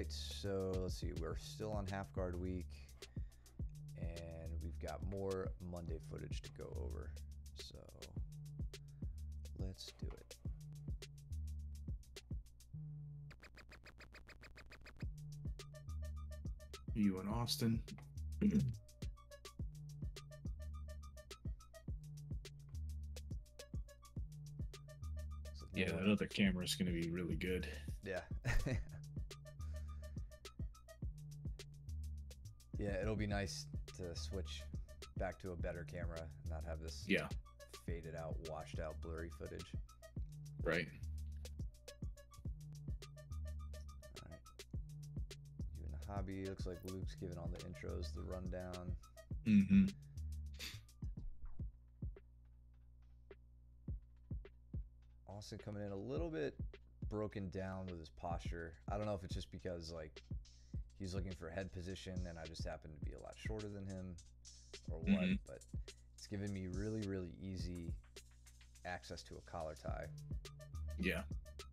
right, so let's see. We're still on half guard week, and we've got more Monday footage to go over. So let's do it. You and Austin. Yeah, that other camera is going to be really good. Yeah. Yeah, it'll be nice to switch back to a better camera, not have this faded out, washed out, blurry footage. Right. All right. You in the hobby. Looks like Luke's giving all the intros, the rundown. Mm-hmm. Austin coming in a little bit broken down with his posture. I don't know if it's just because like he's looking for head position and I just happen to be a lot shorter than him or what, but it's given me really, really easy access to a collar tie. Yeah. Let's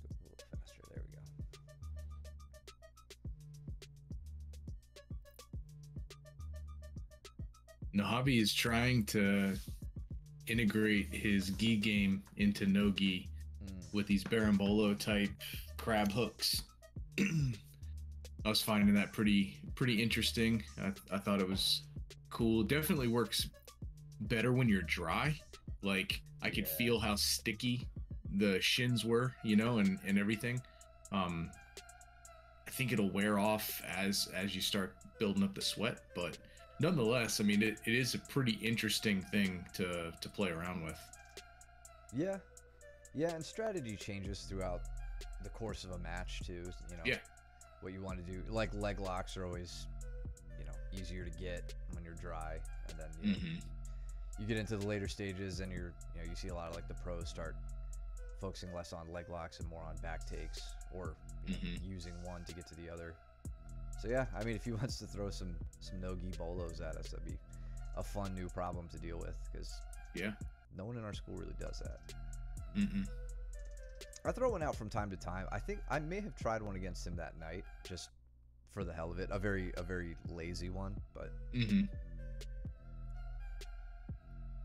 go a little faster. There we go. Nahabi is trying to integrate his gi game into no gi with these berimbolo type crab hooks. I was finding that pretty interesting. I thought it was cool. Definitely works better when you're dry. Like I could feel how sticky the shins were, you know, and everything. I think it'll wear off as you start building up the sweat, but nonetheless, I mean, it is a pretty interesting thing to play around with. Yeah, and strategy changes throughout the course of a match too. You know, what you want to do. Like leg locks are always, you know, easier to get when you're dry, and then you get into the later stages, and you see a lot of like the pros start focusing less on leg locks and more on back takes, or using one to get to the other. So yeah, I mean, if he wants to throw some no-gi bolos at us, that'd be a fun new problem to deal with, because no one in our school really does that. I throw one out from time to time. I think I may have tried one against him that night, just for the hell of it. A very lazy one, but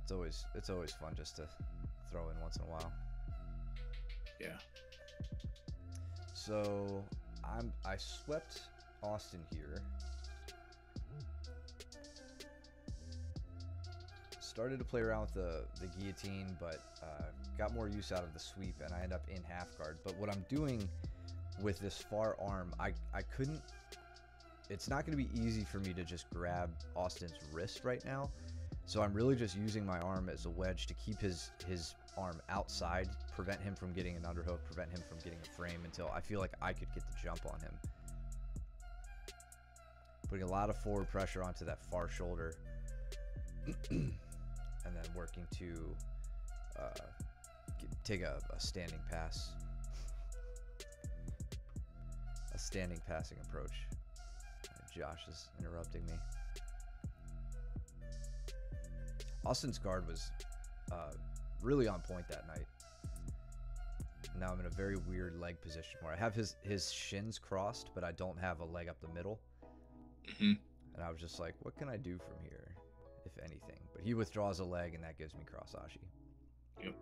it's always fun just to throw in once in a while. Yeah. So I swept Austin here. Started to play around with the guillotine, but got more use out of the sweep, and I end up in half guard. But what I'm doing with this far arm, I couldn't. It's not going to be easy for me to just grab Austin's wrist right now, so I'm really just using my arm as a wedge to keep his arm outside, prevent him from getting an underhook, prevent him from getting a frame until I feel like I could get the jump on him. Putting a lot of forward pressure onto that far shoulder, and then working to take a standing pass, a standing passing approach. Josh is interrupting me. Austin's guard was really on point that night. Now I'm in a very weird leg position where I have his shins crossed, but I don't have a leg up the middle. And I was just like, what can I do from here, if anything? But he withdraws a leg, and that gives me cross ashi. Yep.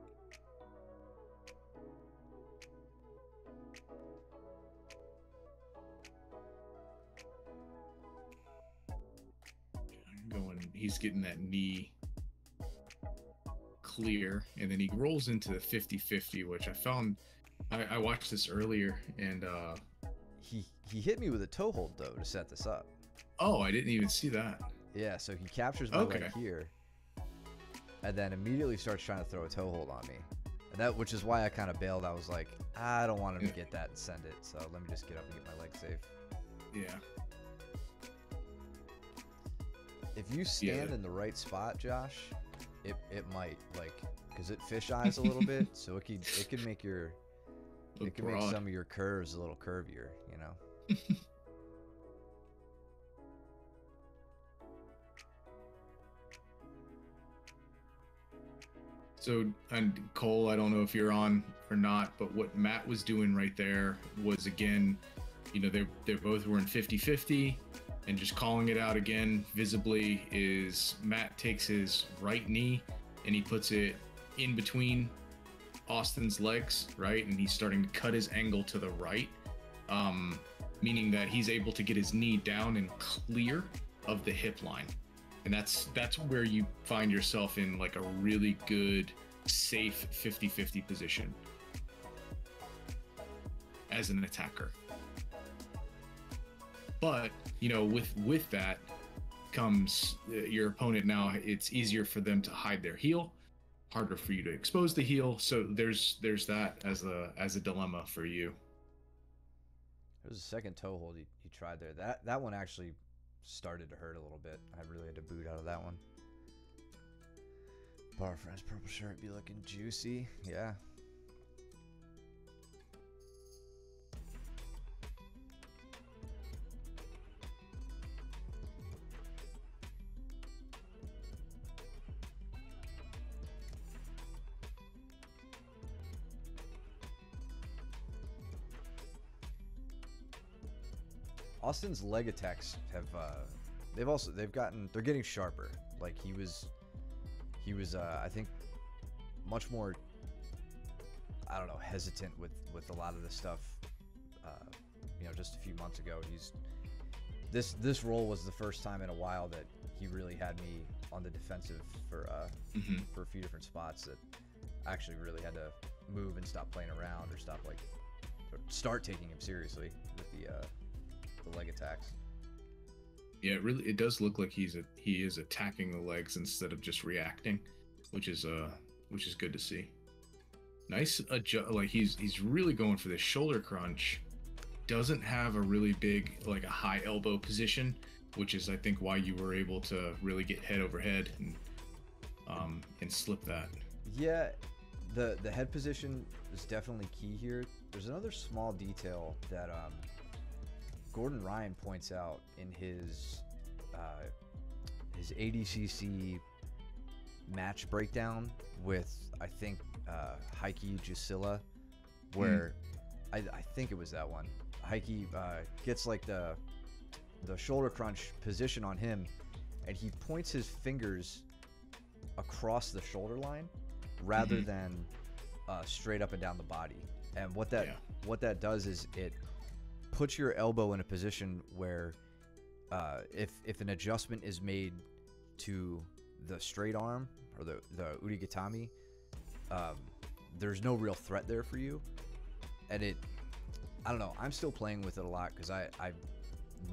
He's getting that knee clear, and then he rolls into the 50-50, which I found. I watched this earlier, and he hit me with a toe hold though to set this up. Oh, I didn't even see that. Yeah, so he captures my leg here, and then immediately starts trying to throw a toe hold on me, and which is why I kind of bailed. I was like, I don't want him to get that and send it, so let me just get up and get my leg safe. Yeah. If you stand in the right spot, Josh, it might, like, because it fish eyes a little bit, so it could make make some of your curves a little curvier, you know. So, and Cole, I don't know if you're on or not, but what Matt was doing right there was, again, you know, they both were in 50-50, and just calling it out again visibly is Matt takes his right knee and he puts it in between Austin's legs, right? And he's starting to cut his angle to the right, meaning that he's able to get his knee down and clear of the hip line. And that's where you find yourself in like a really good, safe 50-50 position as an attacker. But, you know, with that comes your opponent now. It's easier for them to hide their heel, harder for you to expose the heel. So there's that as a dilemma for you. There was a second toe hold he tried there. That one actually started to hurt a little bit. I really had to boot out of that one. Bar Friends purple shirt be looking juicy. Yeah. Austin's leg attacks have they're getting sharper. Like he was I think much more, I don't know, hesitant with a lot of this stuff. You know, just a few months ago, this role was the first time in a while that he really had me on the defensive for a few different spots that I actually really had to move and stop playing around or start taking him seriously with the leg attacks. Yeah, it does look like he is attacking the legs instead of just reacting, which is good to see. Nice like he's really going for this shoulder crunch. Doesn't have a really big, like a high elbow position, which is I think why you were able to really get head over head and slip that. Yeah, the head position is definitely key here. There's another small detail that Gordon Ryan points out in his ADCC match breakdown with, I think, Heike Jusila, where I think it was that one. Heike gets like the shoulder crunch position on him, and he points his fingers across the shoulder line rather than straight up and down the body. And what that does is it puts your elbow in a position where if an adjustment is made to the straight arm or the Udigatami, there's no real threat there for you. And I don't know, I'm still playing with it a lot because I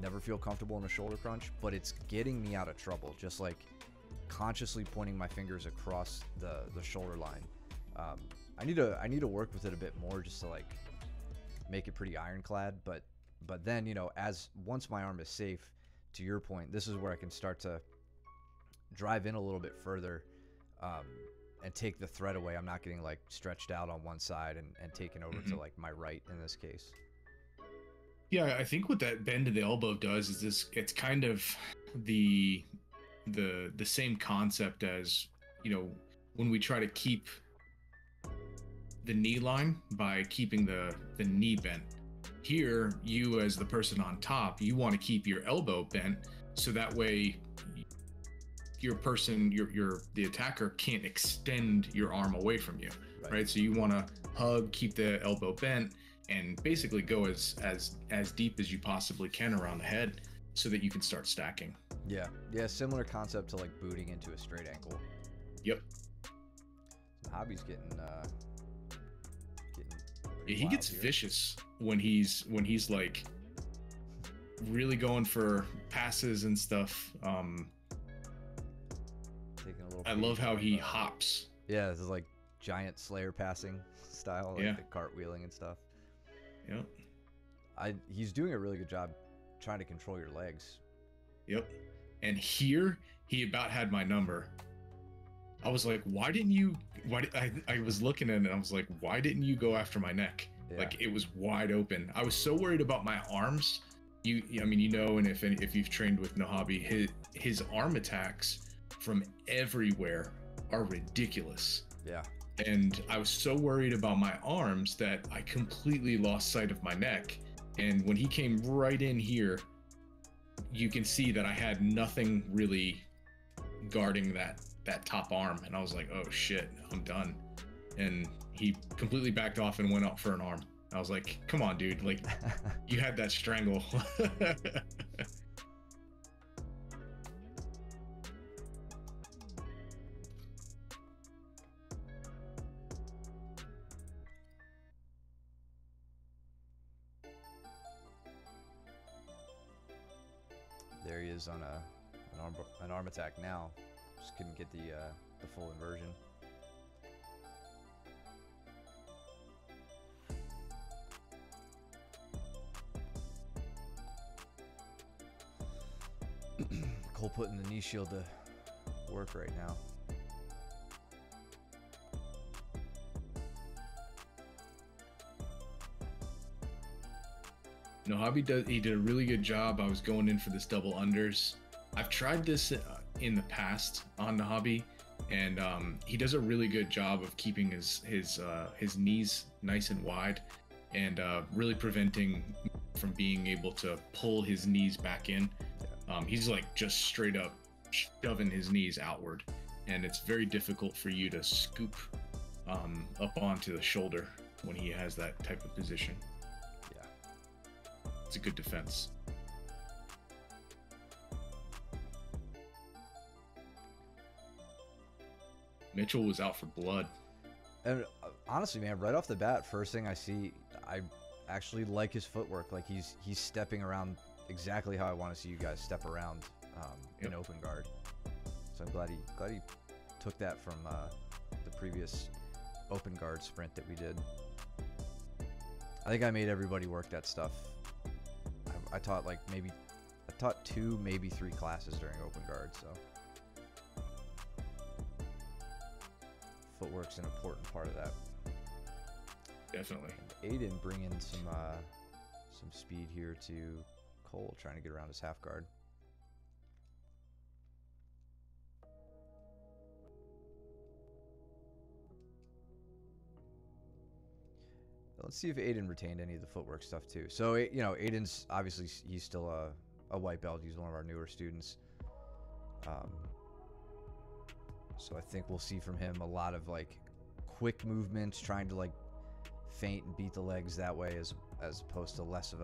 never feel comfortable in a shoulder crunch, but it's getting me out of trouble, just like consciously pointing my fingers across the shoulder line. I need to work with it a bit more just to like make it pretty ironclad, but then, you know, once my arm is safe, to your point, this is where I can start to drive in a little bit further and take the threat away. I'm not getting like stretched out on one side and taken over to like my right in this case. Yeah, I think what that bend of the elbow does is it's kind of the same concept as, you know, when we try to keep the knee line by keeping the knee bent. Here, you as the person on top, you want to keep your elbow bent so that way the attacker can't extend your arm away from you, right? So you want to hug, keep the elbow bent, and basically go as deep as you possibly can around the head so that you can start stacking. Yeah, similar concept to like booting into a straight ankle. Yep. Hobby's getting he gets vicious when he's like really going for passes and stuff. I love how he hops. Yeah, this is like giant Slayer passing style, like the cartwheeling and stuff. Yep. He's doing a really good job trying to control your legs. Yep. And here he about had my number. I was like, I was looking at it and I was like, why didn't you go after my neck? Yeah. Like it was wide open. I was so worried about my arms. I mean, you know, and if you've trained with No Hobby, his arm attacks from everywhere are ridiculous. Yeah. And I was so worried about my arms that I completely lost sight of my neck. And when he came right in here, you can see that I had nothing really guarding that top arm. And I was like, oh shit, I'm done. And he completely backed off and went up for an arm. I was like, come on, dude. Like, you had that strangle. There he is on an arm attack now. Just couldn't get the full inversion. Cole putting the knee shield to work right now. No, Hobby he did a really good job. I was going in for this double unders. I've tried this in the past on the Hobby, and he does a really good job of keeping his knees nice and wide, and really preventing from being able to pull his knees back in. He's like just straight up shoving his knees outward, and it's very difficult for you to scoop up onto the shoulder when he has that type of position. It's a good defense. Mitchell was out for blood. And honestly, man, right off the bat, first thing I see, I actually like his footwork. Like he's stepping around exactly how I want to see you guys step around in open guard. So I'm glad he took that from the previous open guard sprint that we did. I think I made everybody work that stuff. I taught I taught 2, maybe 3 classes during open guard, so footwork's an important part of that. Definitely. And Aiden bringing some speed here to Cole, trying to get around his half guard. Let's see if Aiden retained any of the footwork stuff too. So, you know, Aiden's obviously, he's still a white belt. He's one of our newer students. So I think we'll see from him a lot of like quick movements, trying to like feint and beat the legs that way, as opposed to less of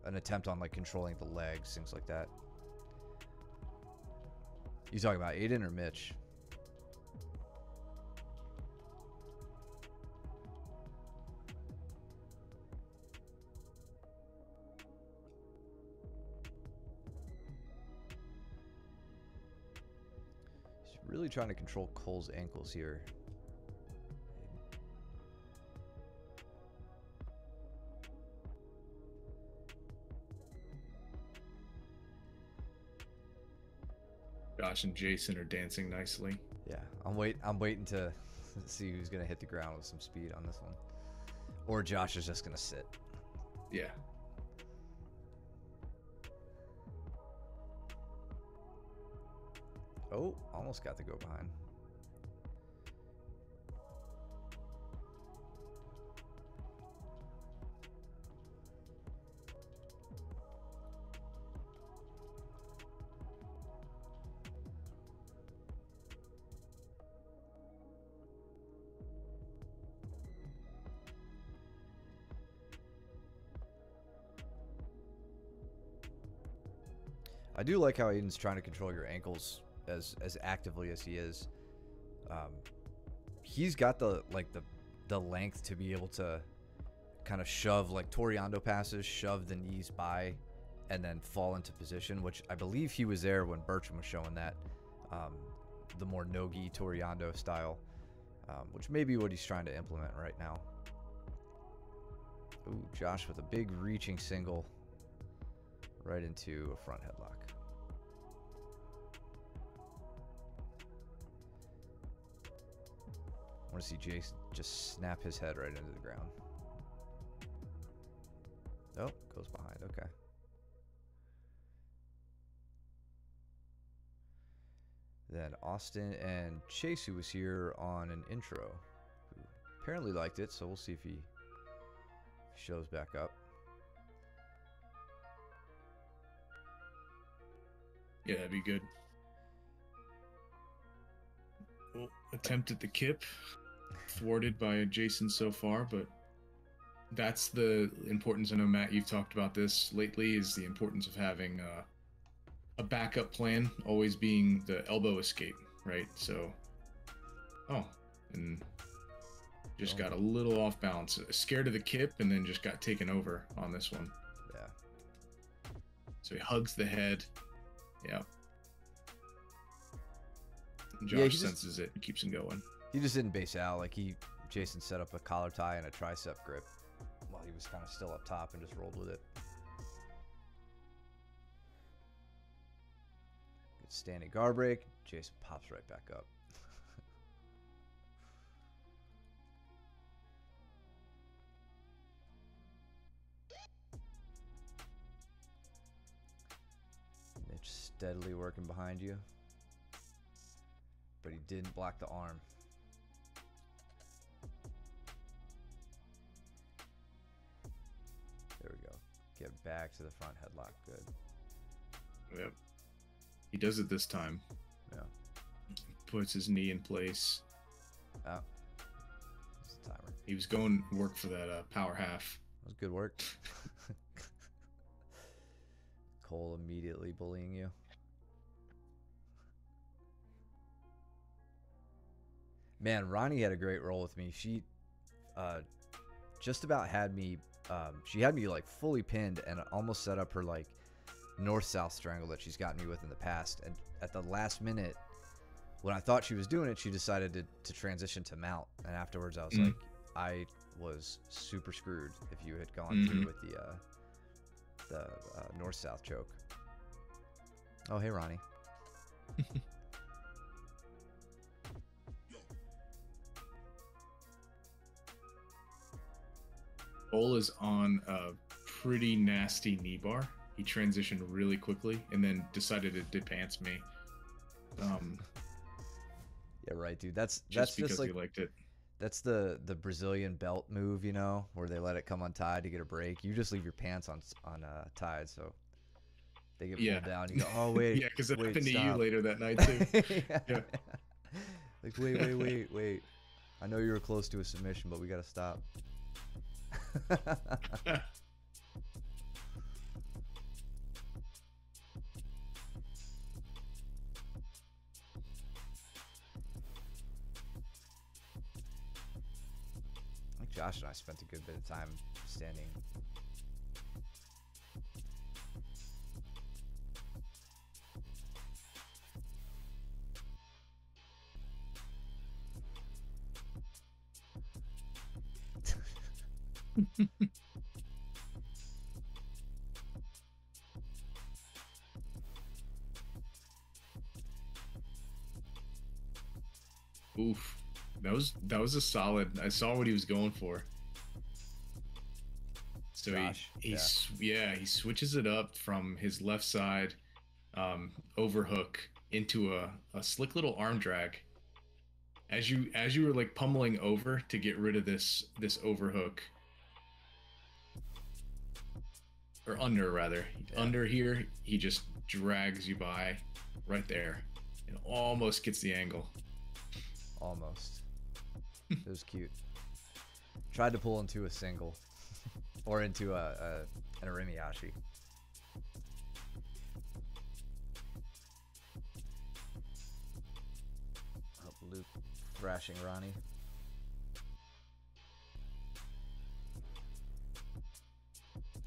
an attempt on like controlling the legs, things like that. You talking about Aiden or Mitch? Really trying to control Cole's ankles here. Josh and Jason are dancing nicely. Yeah, I'm waiting to see who's gonna hit the ground with some speed on this one, or Josh is just gonna sit. Yeah. Oh, almost got to go behind. I do like how Aiden's trying to control your ankles as actively as he is. He's got the length to be able to kind of shove, like Toriando passes, shove the knees by and then fall into position, which I believe he was there when Bertram was showing that, the more no-gi Toriando style, which may be what he's trying to implement right now. Ooh, Josh with a big reaching single right into a front headlock. I want to see Jason just snap his head right into the ground. Oh, goes behind. Okay. Then Austin and Chase, who was here on an intro, who apparently liked it, so we'll see if he shows back up. Yeah, that'd be good. Well, attempt at the kip, thwarted by Jason so far, but that's the importance. I know, Matt, you've talked about this lately, is the importance of having a backup plan, always being the elbow escape, right? So, and just got a little off balance. Scared of the kip, and then just got taken over on this one. Yeah. So he hugs the head. Yeah. And Josh senses it and keeps him going. He just didn't base out. Like, Jason set up a collar tie and a tricep grip while he was kind of still up top and just rolled with it. Good standing guard break. Jason pops right back up. Mitch steadily working behind you. But he didn't block the arm. There we go. Get back to the front headlock. Good. Yep. He does it this time. Yeah. Puts his knee in place. Oh. That's the timer. He was going to work for that power half. That was good work. Cole immediately bullying you. Man, Ronnie had a great role with me. She just about had me, she had me like fully pinned and almost set up her like north-south strangle that she's gotten me with in the past. And at the last minute, when I thought she was doing it, she decided to transition to mount. And afterwards I was like, I was super screwed if you had gone through with the north-south choke. Oh, hey, Ronnie. Cole is on a pretty nasty knee bar. He transitioned really quickly and then decided to depants me. Yeah, right, dude. That's because just like, he liked it. That's the Brazilian belt move, you know, where they let it come untied to get a break. You just leave your pants on tied, so they get pulled down. You go, oh wait, yeah, because it happened stop. to you later that night too. Yeah. Like wait. I know you were close to a submission, but we gotta stop. I think Josh and I spent a good bit of time standing. Oof, that was a solid. I saw what he was going for. So Josh, he switches it up from his left side overhook into a slick little arm drag. As you were like pummeling over to get rid of this overhook, or under rather, under here, he just drags you by right there and almost gets the angle. Almost. It was cute. Tried to pull into a single or into an Arimiyashi. Luke thrashing Ronnie.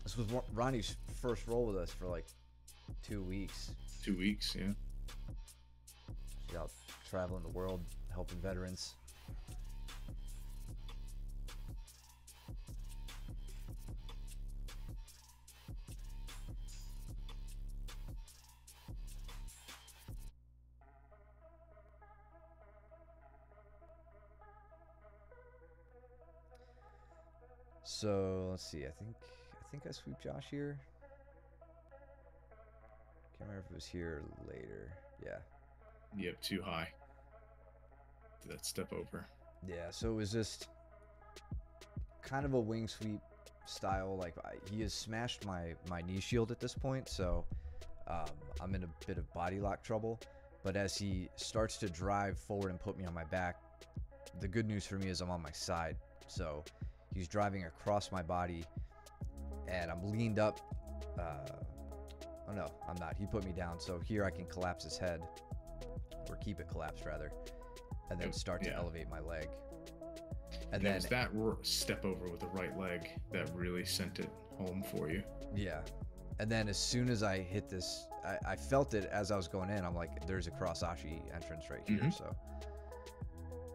This was Ronnie's first roll with us for like 2 weeks. 2 weeks, yeah. She's out traveling the world, helping veterans. So let's see. I think I sweep Josh here. Can't remember if it was here or later. Yeah. Yep, too high. That step over. Yeah, so it was just kind of a wing sweep style. Like he has smashed my knee shield at this point, so I'm in a bit of body lock trouble. But as he starts to drive forward and put me on my back, the good news for me is I'm on my side. So he's driving across my body, and I'm leaned up. Oh no, I'm not. He put me down, so here I can collapse his head, or keep it collapsed rather, and then start to elevate my leg. And then it was that step over with the right leg that really sent it home for you. Yeah. And then as soon as I hit this, I felt it as I was going in. I'm like, there's a cross-ashi entrance right here. So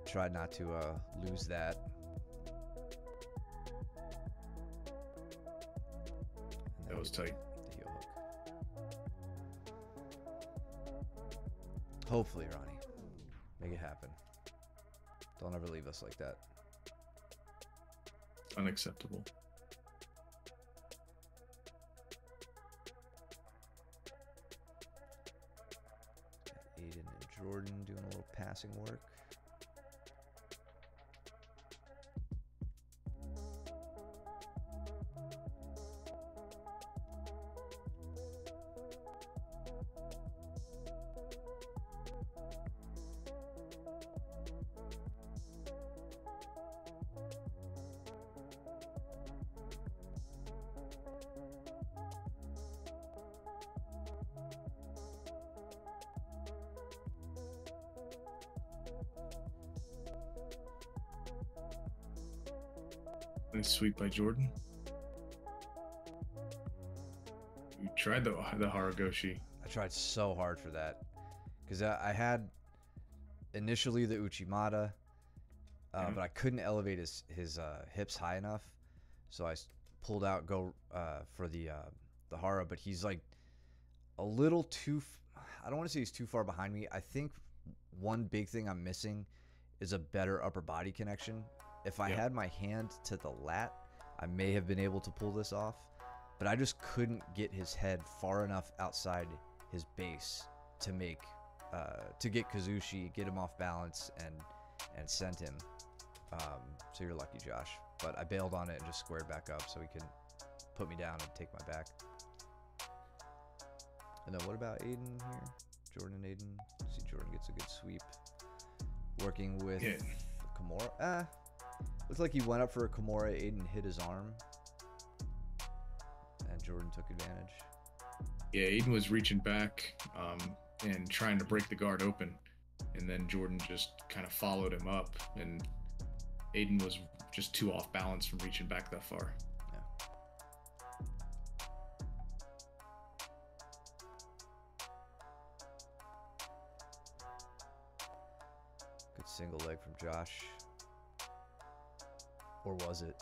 tried not to lose that. That was tight. The heel hook. Hopefully, Ronnie. Make it happen. Don't ever leave us like that. Unacceptable. Aiden and Jordan doing a little passing work. Nice sweep by Jordan. You tried the Haragoshi. I tried so hard for that because I had initially the Uchimata, but I couldn't elevate his hips high enough, so I pulled out for the Hara. But he's like a little too. I don't want to say he's too far behind me. I think one big thing I'm missing is a better upper body connection. If I had my hand to the lat, I may have been able to pull this off, but I just couldn't get his head far enough outside his base to get Kazushi, get him off balance, and send him. So you're lucky, Josh. But I bailed on it and just squared back up so he can put me down and take my back. And then what about Aiden here? Jordan and Aiden. See, Jordan gets a good sweep. Working with Kimura. Looks like he went up for a Kimura. Aiden hit his arm. And Jordan took advantage. Yeah, Aiden was reaching back and trying to break the guard open. And then Jordan just kind of followed him up. And Aiden was just too off balance from reaching back that far. Yeah. Good single leg from Josh. Or was it?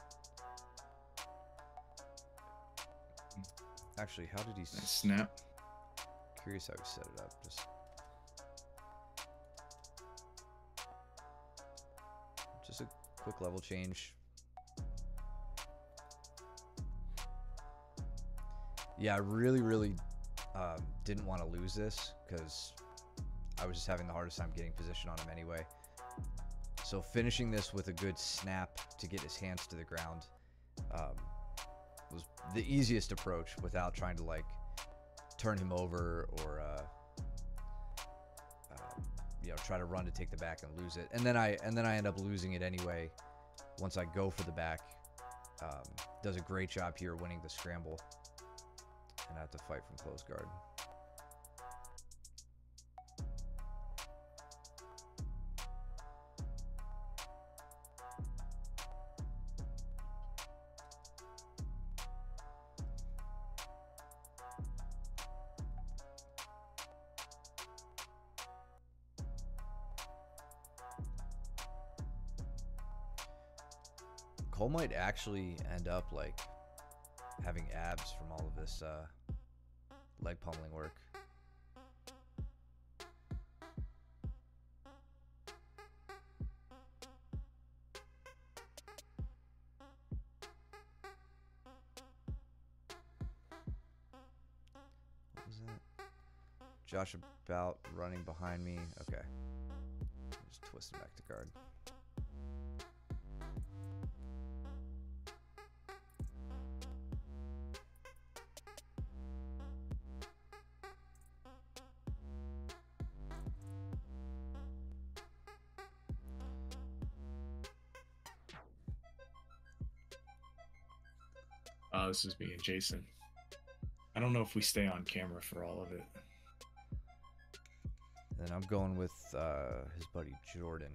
Actually, how did he snap? Curious how he set it up. Just a quick level change. Yeah, I really didn't want to lose this because I was just having the hardest time getting position on him anyway. So finishing this with a good snap to get his hands to the ground was the easiest approach without trying to like turn him over or try to run to take the back and lose it. And then I end up losing it anyway. Once I go for the back, does a great job here winning the scramble, and I have to fight from close guard. Cole might actually end up like having abs from all of this leg pummeling work. What was that? Josh about running behind me. Okay. Just twist him back to guard. This is me and Jason. I don't know if we stay on camera for all of it. Then I'm going with his buddy Jordan.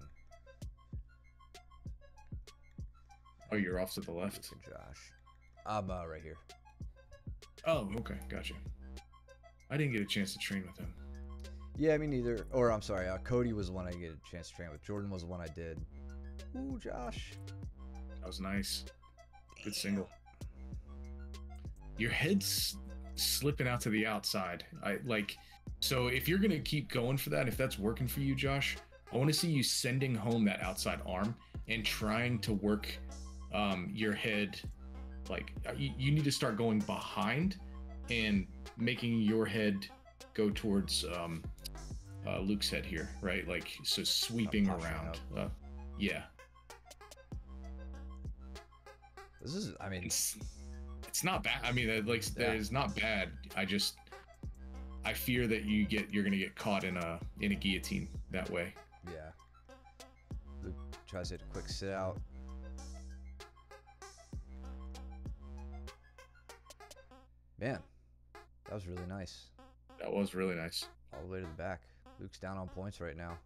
Oh, you're off to the left? Josh. I'm right here. Oh, okay. Gotcha. I didn't get a chance to train with him. Yeah, me neither. Or, I'm sorry, Cody was the one I get a chance to train with. Jordan was the one I did. Ooh, Josh. That was nice. Good single. Your head's slipping out to the outside. So if you're gonna keep going for that, if that's working for you, Josh, I want to see you sending home that outside arm and trying to work your head. Like you need to start going behind and making your head go towards Luke's head here, right? Like so, sweeping around. Yeah. This is, I mean. It's not bad. I mean, that is not bad. I fear that you're gonna get caught in a guillotine that way. Yeah. Luke tries to hit a quick sit out. Man, that was really nice. That was really nice. All the way to the back. Luke's down on points right now.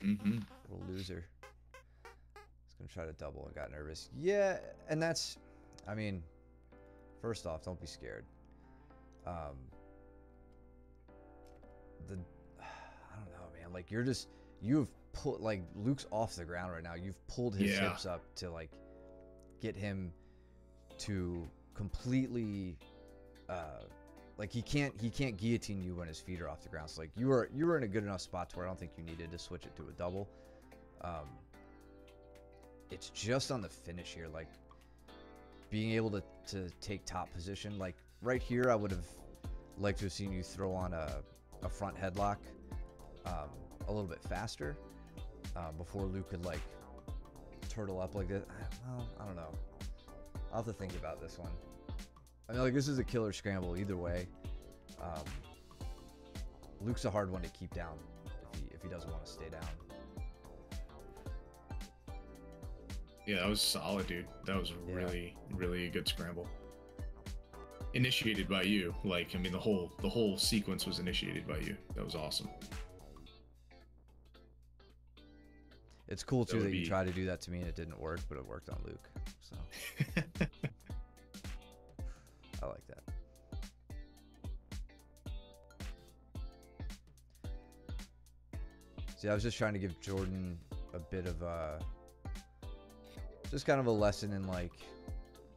Mm-hmm. Little loser. He's gonna try to double and got nervous. Yeah, and that's, I mean. First off, don't be scared. I don't know, man. Like you've pulled, like Luke's off the ground right now. You've pulled his hips up to like get him to completely, like he can't guillotine you when his feet are off the ground. So like you were in a good enough spot to where I don't think you needed to switch it to a double. It's just on the finish here, like. Being able to take top position, like right here, I would have liked to have seen you throw on a front headlock a little bit faster before Luke could like turtle up like this. Well, I don't know. I'll have to think about this one. I mean, like this is a killer scramble either way. Luke's a hard one to keep down if he doesn't want to stay down. Yeah, that was solid, dude. That was really, really a good scramble. Initiated by you. Like, I mean, the whole sequence was initiated by you. That was awesome. It's cool too that you tried to do that to me and it didn't work, but it worked on Luke. So I like that. See, I was just trying to give Jordan a bit of just kind of a lesson in like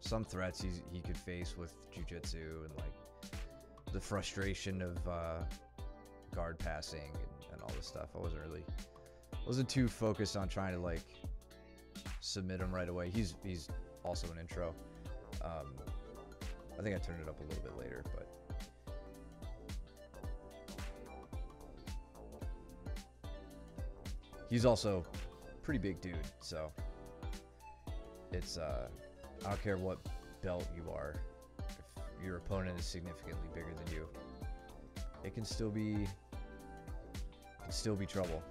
some threats he could face with jiu-jitsu and like the frustration of guard passing and all this stuff. I wasn't too focused on trying to like submit him right away. He's also an intro. I think I turned it up a little bit later, but he's also a pretty big dude, so it's I don't care what belt you are, if your opponent is significantly bigger than you, it can still be trouble.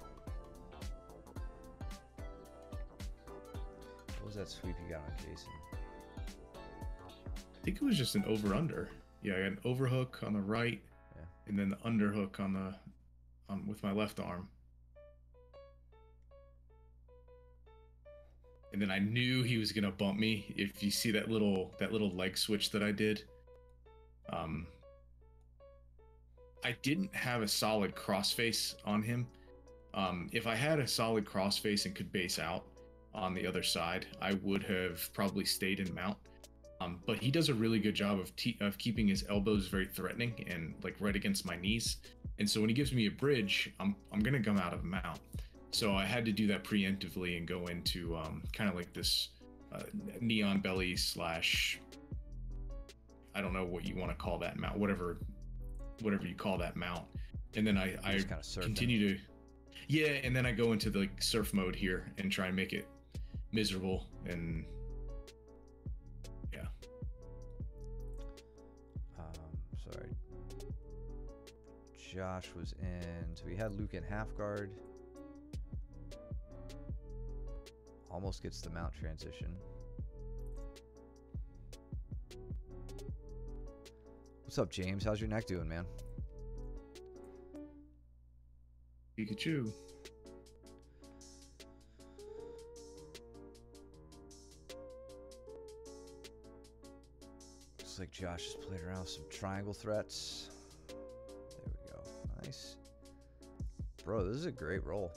What was that sweep you got on Jason? I think it was just an over-under. Yeah, I got an overhook on the right, and then the underhook on with my left arm. And then I knew he was gonna bump me. If you see that little leg switch that I did, I didn't have a solid crossface on him. If I had a solid crossface and could base out on the other side, I would have probably stayed in mount. But he does a really good job of keeping his elbows very threatening and like right against my knees. And so when he gives me a bridge, I'm gonna come out of mount. So I had to do that preemptively and go into kind of like this neon belly slash, I don't know what you want to call that mount, whatever you call that mount. And then I continue to, yeah, and then I go into the like, surf mode here and try and make it miserable, and yeah. Sorry. Josh was in, so we had Luke in half guard. Almost gets the mount transition. What's up, James? How's your neck doing, man? Pikachu. Looks like Josh has played around with some triangle threats. There we go. Nice. Bro, this is a great roll.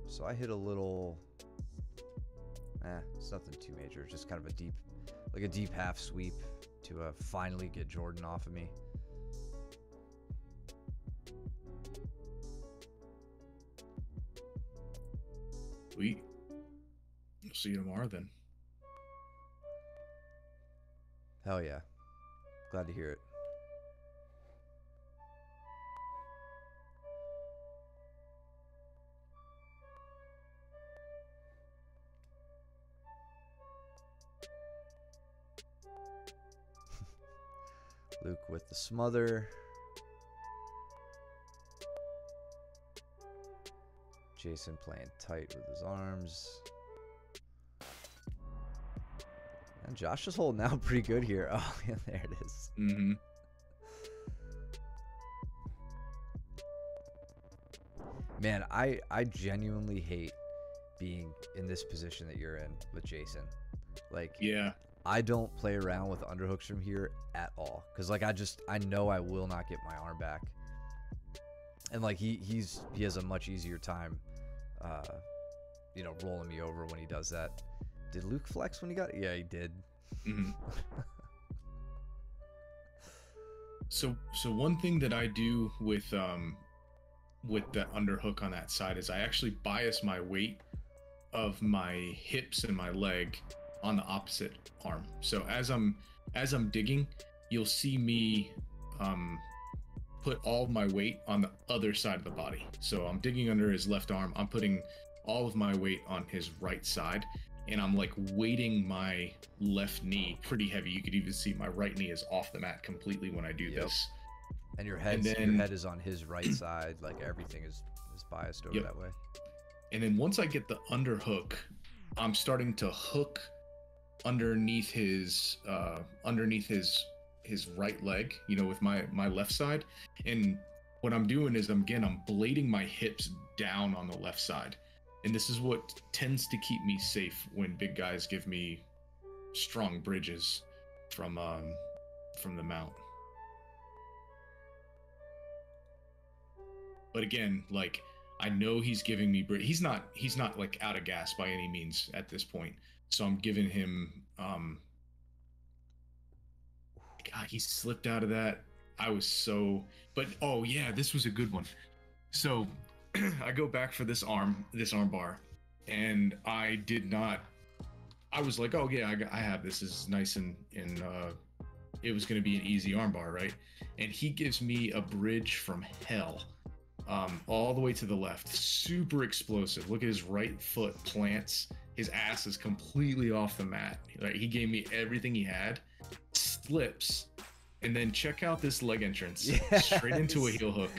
So I hit a little, it's nothing too major, just kind of a deep half sweep to finally get Jordan off of me. Sweet. We'll see you tomorrow then. Hell yeah. Glad to hear it. Luke with the smother. Jason playing tight with his arms. And Josh is holding out pretty good here. Oh, yeah, there it is. Mm-hmm. Man, I genuinely hate being in this position that you're in with Jason. Like, yeah. I don't play around with underhooks from here at all, because like I know I will not get my arm back, and like he has a much easier time, rolling me over when he does that. Did Luke flex when he got? Yeah, he did. Mm-hmm. So one thing that I do with the underhook on that side is I actually bias my weight of my hips and my leg on the opposite arm. So as I'm digging, you'll see me put all of my weight on the other side of the body. So I'm digging under his left arm, I'm putting all of my weight on his right side, and I'm like weighting my left knee pretty heavy. You could even see my right knee is off the mat completely when I do this. And your head is on his right side, like everything is biased over that way. And then once I get the underhook, I'm starting to hook underneath his right leg, with my left side. And what I'm doing is I'm blading my hips down on the left side. And this is what tends to keep me safe when big guys give me strong bridges from the mount. But again, like, I know he's giving me he's not like out of gas by any means at this point. So I'm giving him God, he slipped out of that. But oh yeah, this was a good one. So I go back for this arm bar, and I was like, oh yeah, I have this. This is nice, and it was going to be an easy arm bar, right? And he gives me a bridge from hell, all the way to the left, super explosive. Look at his right foot plants. His ass is completely off the mat. Like, he gave me everything he had, slips, and then check out this leg entrance, straight into a heel hook.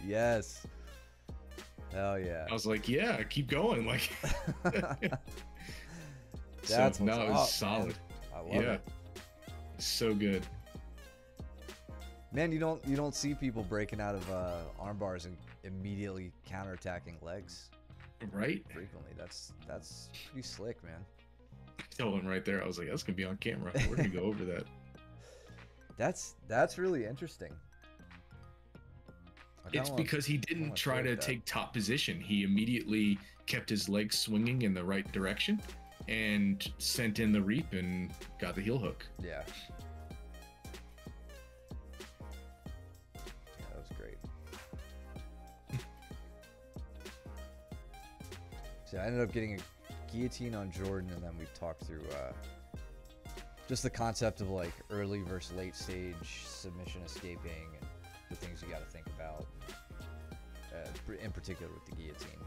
Yes. Hell yeah. I was like, yeah, keep going. Like, that's so no, it was solid. Man. I love it. So good. Man, you don't see people breaking out of arm bars and immediately counterattacking legs. Right? Frequently. That's pretty slick, man. I told him right there, I was like, that's gonna be on camera. We're gonna go over that. That's really interesting. It's because he didn't try to take top position. He immediately kept his legs swinging in the right direction and sent in the reap and got the heel hook. Yeah. So I ended up getting a guillotine on Jordan, and then we talked through just the concept of like early versus late stage submission escaping and the things you got to think about, in particular with the guillotine.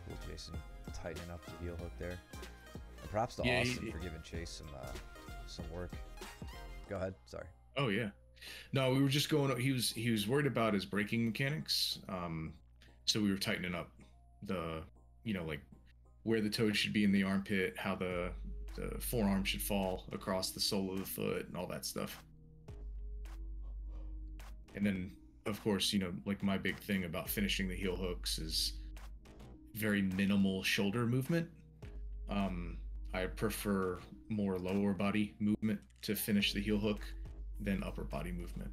Cool, Jason tightening up the heel hook there. And props to Austin for giving Chase some work. Go ahead. Sorry. Oh yeah. No, we were just going. He was worried about his braking mechanics. So we were tightening up the, like where the toe should be in the armpit, how the forearm should fall across the sole of the foot, and all that stuff. And then, of course, like my big thing about finishing the heel hooks is very minimal shoulder movement. I prefer more lower body movement to finish the heel hook than upper body movement.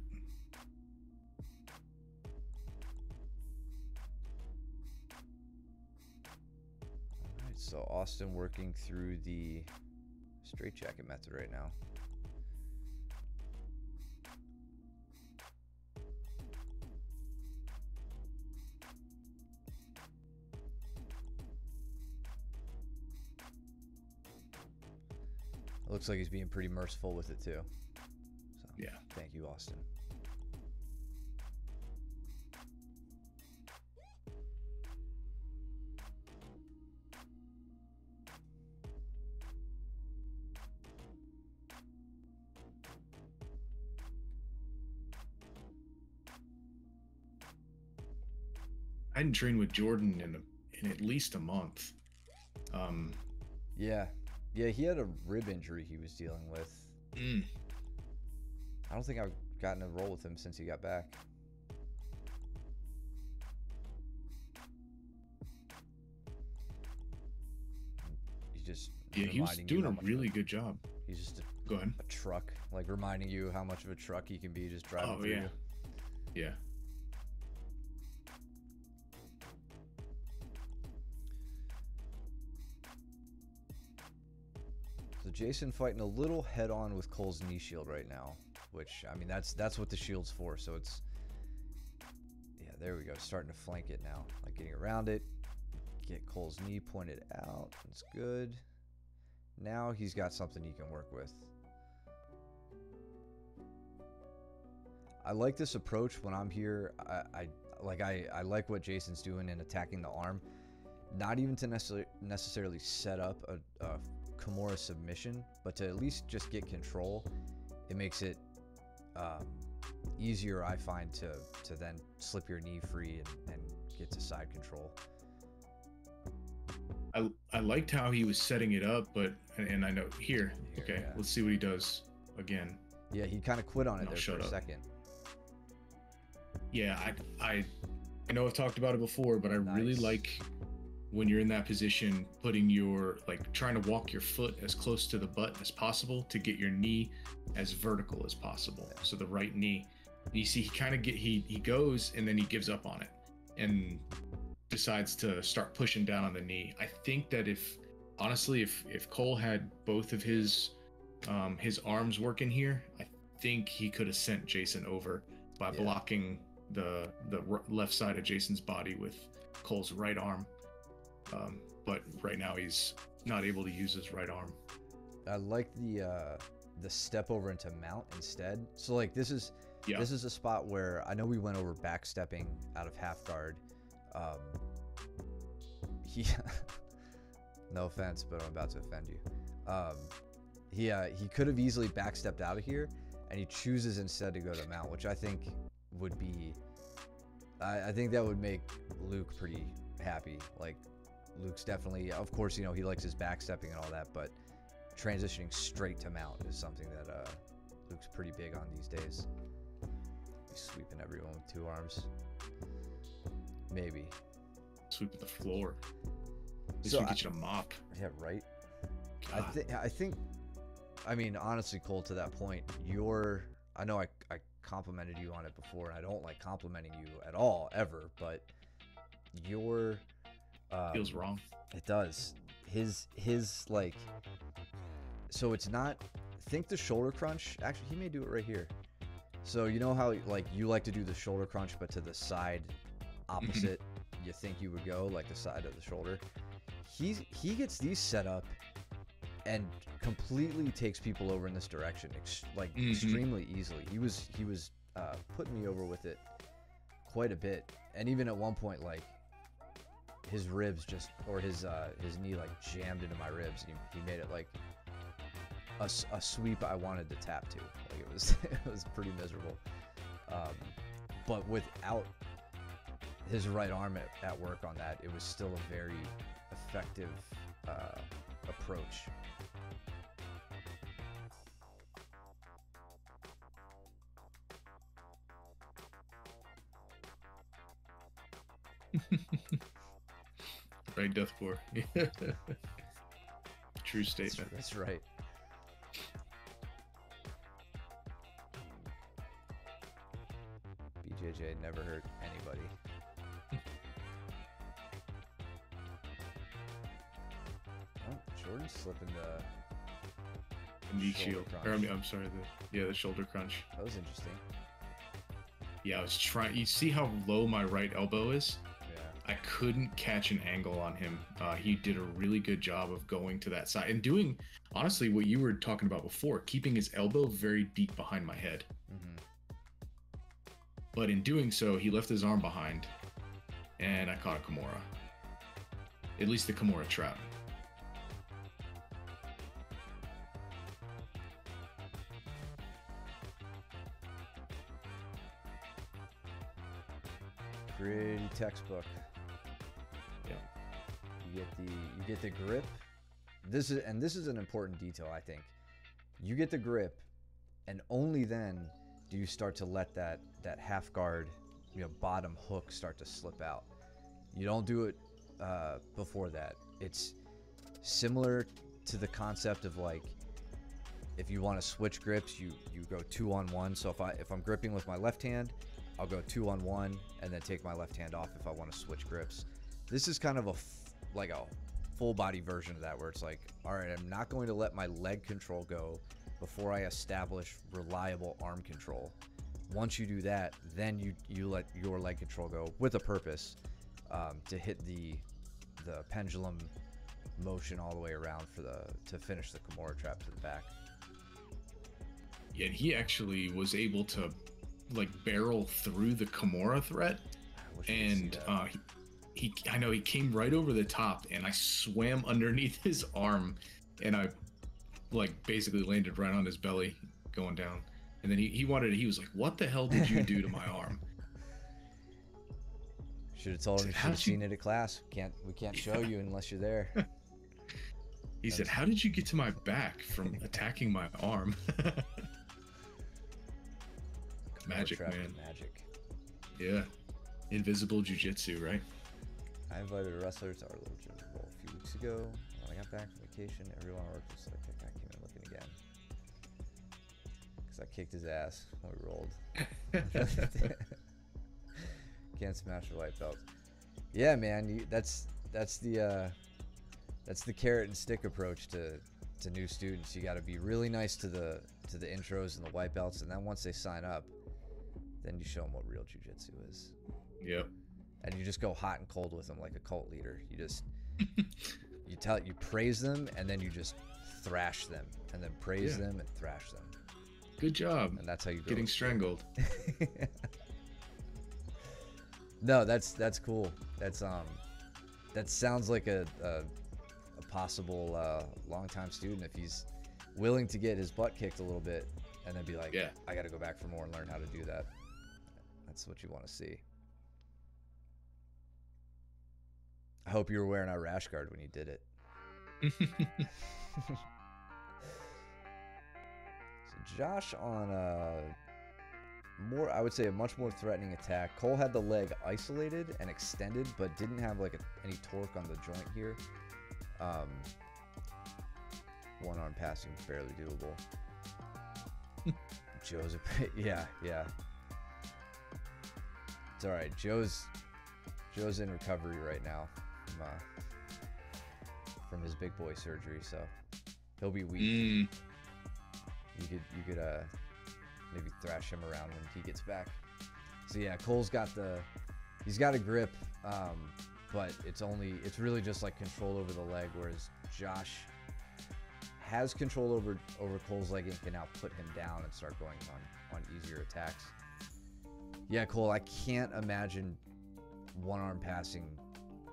All right, so Austin working through the straitjacket method right now. It looks like he's being pretty merciful with it too. So, yeah. Thank you, Austin. I hadn't trained with Jordan in at least a month. Yeah, he had a rib injury he was dealing with. I don't think I've gotten a roll with him since he got back. He was doing a really good job. He's just Go ahead. a truck, like reminding you how much of a truck he can be just driving through you. Yeah. So Jason fighting a little head-on with Cole's knee shield right now, which, I mean, that's what the shield's for. So it's, yeah, there we go, starting to flank it now, like getting around it, get Cole's knee pointed out. That's good. Now he's got something he can work with. I like this approach when I'm here. I like what Jason's doing in attacking the arm. Not even to necessarily set up a Kimura submission, but to at least just get control. It makes it easier, I find, to then slip your knee free and get to side control. I liked how he was setting it up, and I know here. Okay, yeah. Let's see what he does again. Yeah, he kind of quit on it there for a second. Yeah, I know I've talked about it before, but I really like when you're in that position, putting your, trying to walk your foot as close to the butt as possible to get your knee as vertical as possible. Yeah. So the right knee, you see, he goes and then he gives up on it and decides to start pushing down on the knee. I think that if Cole had both of his arms working here, I think he could have sent Jason over by blocking the left side of Jason's body with Cole's right arm. But right now he's not able to use his right arm. I like the step over into mount instead. So like this is a spot where I know we went over backstepping out of half guard. No offense, but I'm about to offend you. He could have easily backstepped out of here, and he chooses instead to go to mount, which I think would be, I think that would make Luke pretty happy. Like, Luke's definitely, of course, he likes his backstepping and all that, but transitioning straight to mount is something that Luke's pretty big on these days. He's sweeping everyone with two arms. Maybe. Sweeping the floor. At least we get you a mop. Yeah, right. I think, I mean, honestly, Cole, to that point, I know I complimented you on it before, and I don't like complimenting you at all, ever, but your... feels wrong. It does. His like, so it's not, think the shoulder crunch, actually he may do it right here. So you know how like you like to do the shoulder crunch, but to the side opposite you think you would go, like the side of the shoulder. He gets these set up and completely takes people over in this direction, extremely easily. He was putting me over with it quite a bit, and even at one point, like his ribs his knee like jammed into my ribs. He made it like a sweep I wanted to tap to. Like it was pretty miserable. But without his right arm at work on that, it was still a very effective approach. Right, deathcore. True statement. That's right. BJJ never hurt anybody. Oh, Jordan's slipping the knee shield. Or, I'm sorry, the shoulder crunch. That was interesting. Yeah, I was trying. You see how low my right elbow is? I couldn't catch an angle on him. He did a really good job of going to that side and doing, honestly, what you were talking about before, keeping his elbow very deep behind my head. But in doing so, he left his arm behind, and I caught a Kimura. At least the Kimura trap. Pretty textbook. Yeah. You get the grip. This is an important detail, I think. You get the grip, and only then do you start to let that half guard, bottom hook start to slip out. You don't do it before that. It's similar to the concept of like, if you want to switch grips, you go 2-on-1. So if I'm gripping with my left hand, I'll go 2-on-1 and then take my left hand off if I want to switch grips. This is kind of a full body version of that, where it's like, all right, I'm not going to let my leg control go before I establish reliable arm control. Once you do that, then you let your leg control go with a purpose, to hit the pendulum motion all the way around to finish the Kimura trap to the back. Yeah, he actually was able to like barrel through the Kimura threat, and I know he came right over the top, and I swam underneath his arm, and I like basically landed right on his belly going down. And then he was like, what the hell did you do to my arm? Should have told him you should have seen it at class. We can't show you unless you're there. He said, how did you get to my back from attacking my arm? Magic, man. Magic. Yeah. Invisible jiu-jitsu, right? I invited a wrestler to our little gym bowl a few weeks ago. When I got back from vacation, everyone at work was like, I came in looking again. Because I kicked his ass when we rolled. Can't smash a white belt. Yeah, man, that's the carrot and stick approach to new students. You got to be really nice to the intros and the white belts, and then once they sign up, then you show them what real jiu-jitsu is. Yep. And you just go hot and cold with them like a cult leader. You just you praise them, and then you just thrash them, and then praise them and thrash them. Good job. And that's how you go. Getting strangled. No, that's cool. That sounds like a possible long-time student if he's willing to get his butt kicked a little bit and then be like, I got to go back for more and learn how to do that. That's what you want to see. I hope you were wearing our rash guard when you did it. So Josh on I would say a much more threatening attack. Cole had the leg isolated and extended, but didn't have like any torque on the joint here. One arm passing fairly doable. Joe's yeah. It's all right. Joe's in recovery right now from his big boy surgery, so he'll be weak. You could maybe thrash him around when he gets back. So yeah, Cole's got he's got a grip, but it's really just like control over the leg, whereas Josh has control over Cole's leg and can now put him down and start going on easier attacks. Yeah, Cole, I can't imagine one-arm passing,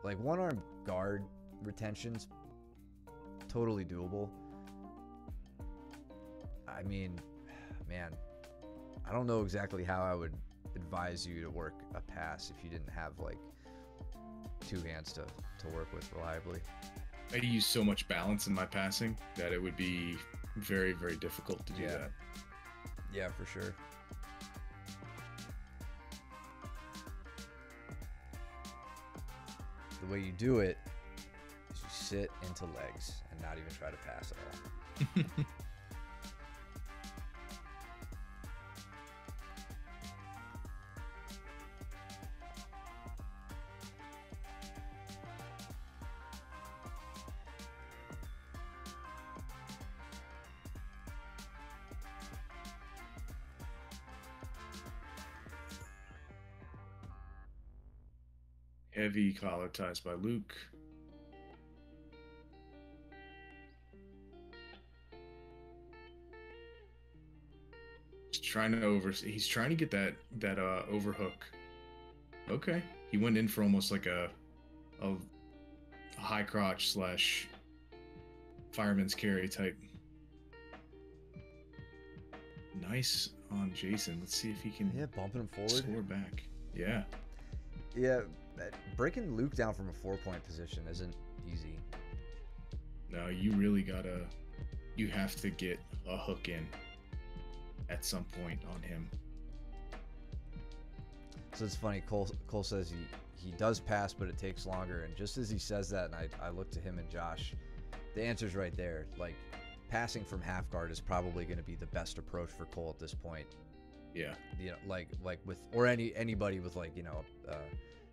like one-arm guard retention's totally doable. I mean, man, I don't know exactly how I would advise you to work a pass if you didn't have like two hands to work with reliably. I use so much balance in my passing that it would be very, very difficult to do that. Yeah, for sure. The way you do it is you sit into legs and not even try to pass at all. Heavy collar ties by Luke. He's trying to get that overhook. Okay. He went in for almost like a high crotch / fireman's carry type. Nice on Jason. Let's see if he can bumping him forward. Score back. Yeah. Yeah, breaking Luke down from a 4-point position isn't easy. No, you have to get a hook in at some point on him. So it's funny, Cole says he does pass, but it takes longer. And just as he says that, and I look to him and Josh, the answer's right there. Like, passing from half guard is probably going to be the best approach for Cole at this point. Yeah. You know, like with, or anybody with like, you know,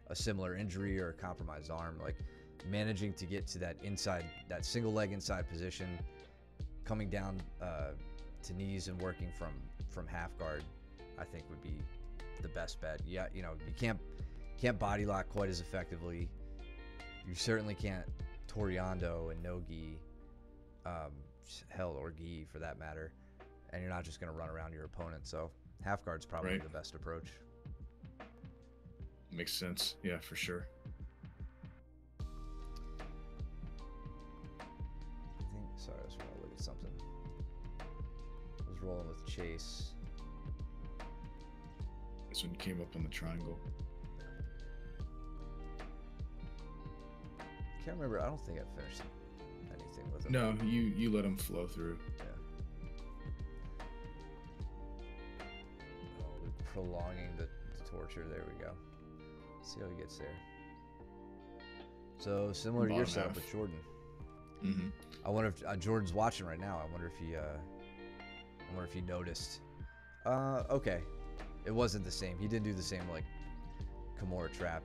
a similar injury or a compromised arm, like managing to get to that single leg inside position, coming down to knees and working from half guard, I think would be the best bet. Yeah, you know, you can't body lock quite as effectively. You certainly can't Toriando and no gi, hell, or gi for that matter, and you're not just going to run around your opponent. So half guard's probably the best approach. Makes sense. Yeah, for sure. Sorry, I just want to look at something. I was rolling with Chase. This one came up on the triangle. Can't remember. I don't think I finished anything with him. No, you let him flow through. Yeah. Oh, prolonging the torture. There we go. See how he gets there. So similar to your setup with Jordan. Mm-hmm. I wonder if Jordan's watching right now. I wonder if he noticed. Okay, it wasn't the same. He didn't do the same like Kimura trap.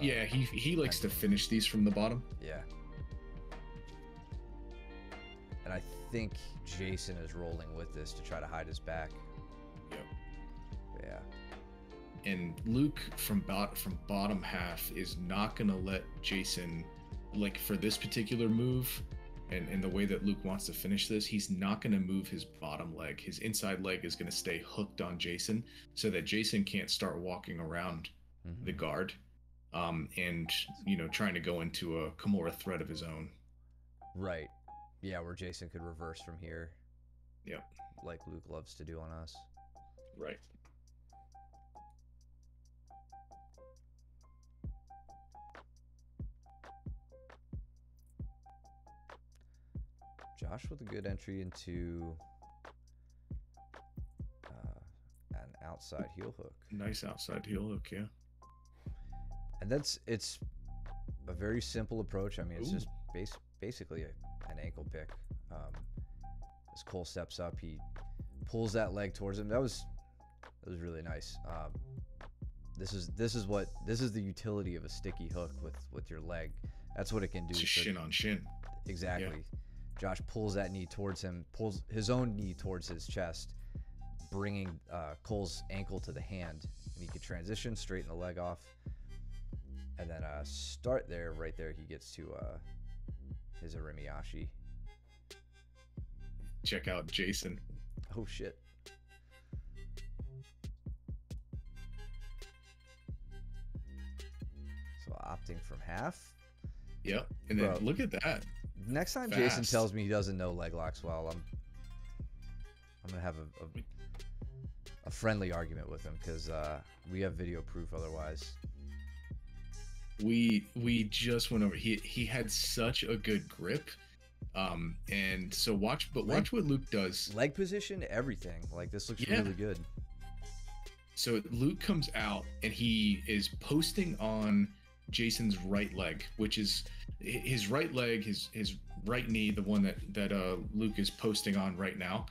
Yeah, he likes to finish these from the bottom. Yeah. And I think Jason is rolling with this to try to hide his back. Yep. Yeah. And Luke from bottom half is not going to let Jason, like for this particular move and the way that Luke wants to finish this, he's not going to move his bottom leg. His inside leg is going to stay hooked on Jason so that Jason can't start walking around the guard and, you know, trying to go into a Kimura threat of his own. Right. Yeah, where Jason could reverse from here. Yep. Like Luke loves to do on us. Right. Josh with a good entry into an outside heel hook. Nice outside heel hook, yeah. And it's a very simple approach. I mean, it's just basically an ankle pick. As Cole steps up, he pulls that leg towards him. That was really nice. This is the utility of a sticky hook with your leg. That's what it can do. It's shin on shin. Exactly. Yeah. Josh pulls that knee towards him, pulls his own knee towards his chest, bringing Cole's ankle to the hand, and he could transition, straighten the leg off, and then start there. Right there, he gets to his Arimiyashi. Check out Jason. Oh shit. So opting from half. Yep. And then look at that. Next time Jason tells me he doesn't know leg locks well, I'm gonna have a friendly argument with him, because we have video proof otherwise. We just went over. He had such a good grip. And so watch what Luke does. Leg position, everything. Like, this looks really good. So Luke comes out and he is posting on Jason's right leg, which is his right leg, his right knee, the one that Luke is posting on right now,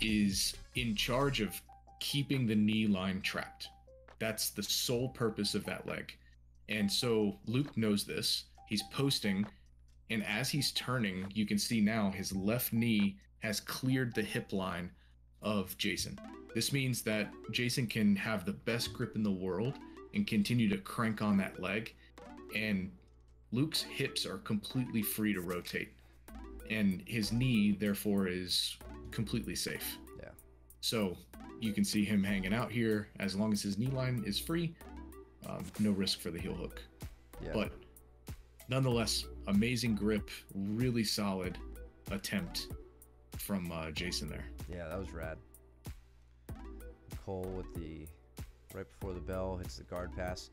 is in charge of keeping the knee line trapped. That's the sole purpose of that leg. And so Luke knows this. He's posting, and as he's turning, you can see now his left knee has cleared the hip line of Jason. This means that Jason can have the best grip in the world and continue to crank on that leg, and Luke's hips are completely free to rotate, and his knee therefore is completely safe. Yeah. So you can see him hanging out here as long as his knee line is free. No risk for the heel hook. Yeah. But nonetheless, amazing grip, really solid attempt from Jason there. Yeah, that was rad. Cole with the right before the bell hits the guard pass.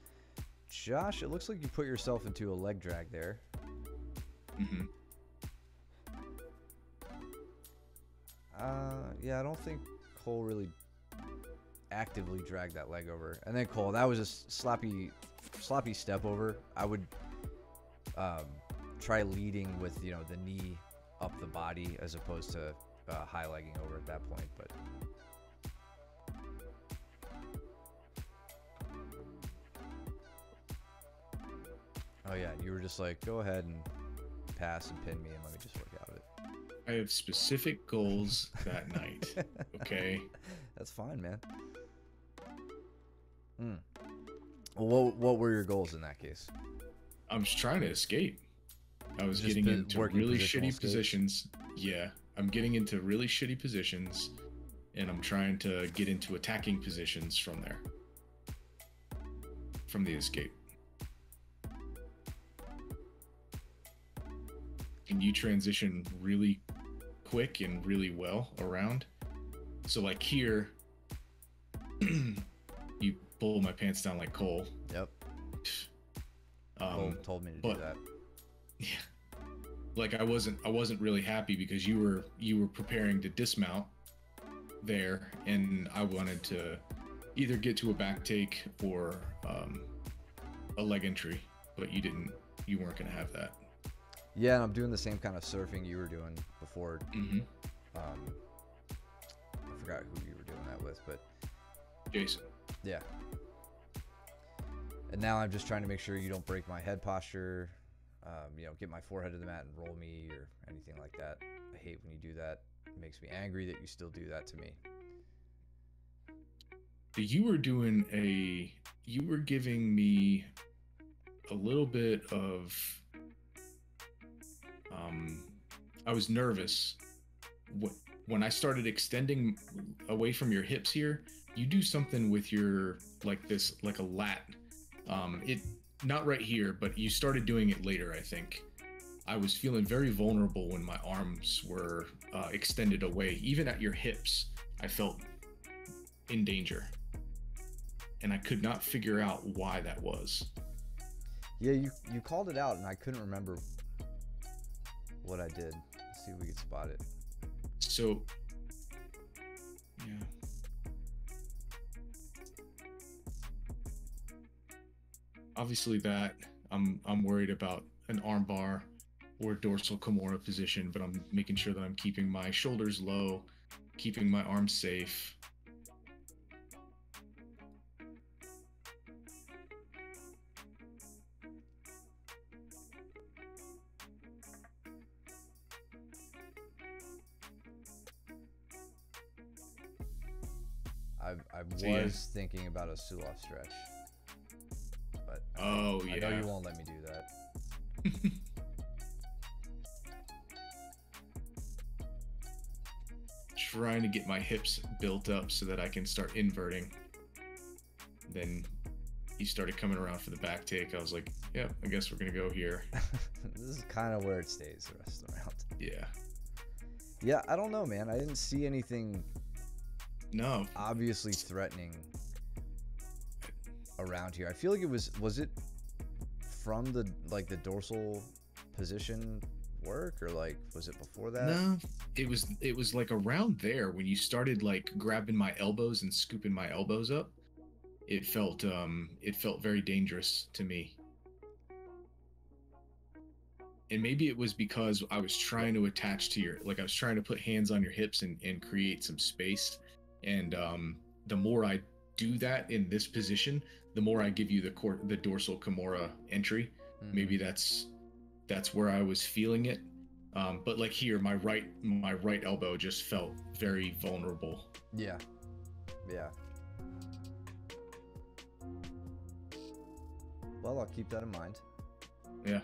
Josh, it looks like you put yourself into a leg drag there. Mm-hmm. Yeah, I don't think Cole really actively dragged that leg over. And then Cole, that was a sloppy step over. I would try leading with, you know, the knee up the body as opposed to high legging over at that point. But oh yeah, you were just like, go ahead and pass and pin me and let me just work out of it. I have specific goals that night. Okay. That's fine, man. Well, what were your goals in that case? I'm just trying to escape. I was Just getting into really shitty escape? Positions. Yeah, I'm getting into really shitty positions, and I'm trying to get into attacking positions from there. From the escape. And you transition really quick and really well around. So like here, you pull my pants down like Cole. Yep. Cole told me to do that. Yeah. Like I wasn't really happy because you were preparing to dismount there, and I wanted to either get to a back take or a leg entry, but you weren't gonna have that. Yeah, and I'm doing the same kind of surfing you were doing before. Mm-hmm. I forgot who you were doing that with, but Jason. Yeah. And now I'm just trying to make sure you don't break my head posture, you know, get my forehead to the mat and roll me or anything like that. I hate when you do that. It makes me angry that you still do that to me. You were giving me a little bit of I was nervous when I started extending away from your hips here. You do something with your like a lat. It not right here, but you started doing it later, I think. I was feeling very vulnerable when my arms were extended away. Even at your hips, I felt in danger. And I could not figure out why that was. Yeah, you called it out, and I couldn't remember what I did. Let's see if we can spot it. So, yeah. Obviously that I'm worried about an arm bar or dorsal Kimura position, but I'm making sure that I'm keeping my shoulders low, keeping my arms safe. I was thinking about a Suloff stretch, but I know you won't let me do that. Trying to get my hips built up so that I can start inverting. Then he started coming around for the back take. I was like, yeah, I guess we're gonna go here. This is kind of where it stays the rest of the round. Yeah. Yeah, I don't know, man. I didn't see anything obviously threatening around here. I feel like it was it from the dorsal position work, or like was it before that? No, it was like around there when you started like grabbing my elbows and scooping my elbows up. It felt very dangerous to me. And maybe it was because I was trying to attach to I was trying to put hands on your hips and create some space. And the more I do that in this position, the more I give you the dorsal Kimura entry. Mm-hmm. Maybe that's where I was feeling it. But like here, my right elbow just felt very vulnerable. Yeah. Yeah. Well, I'll keep that in mind. Yeah.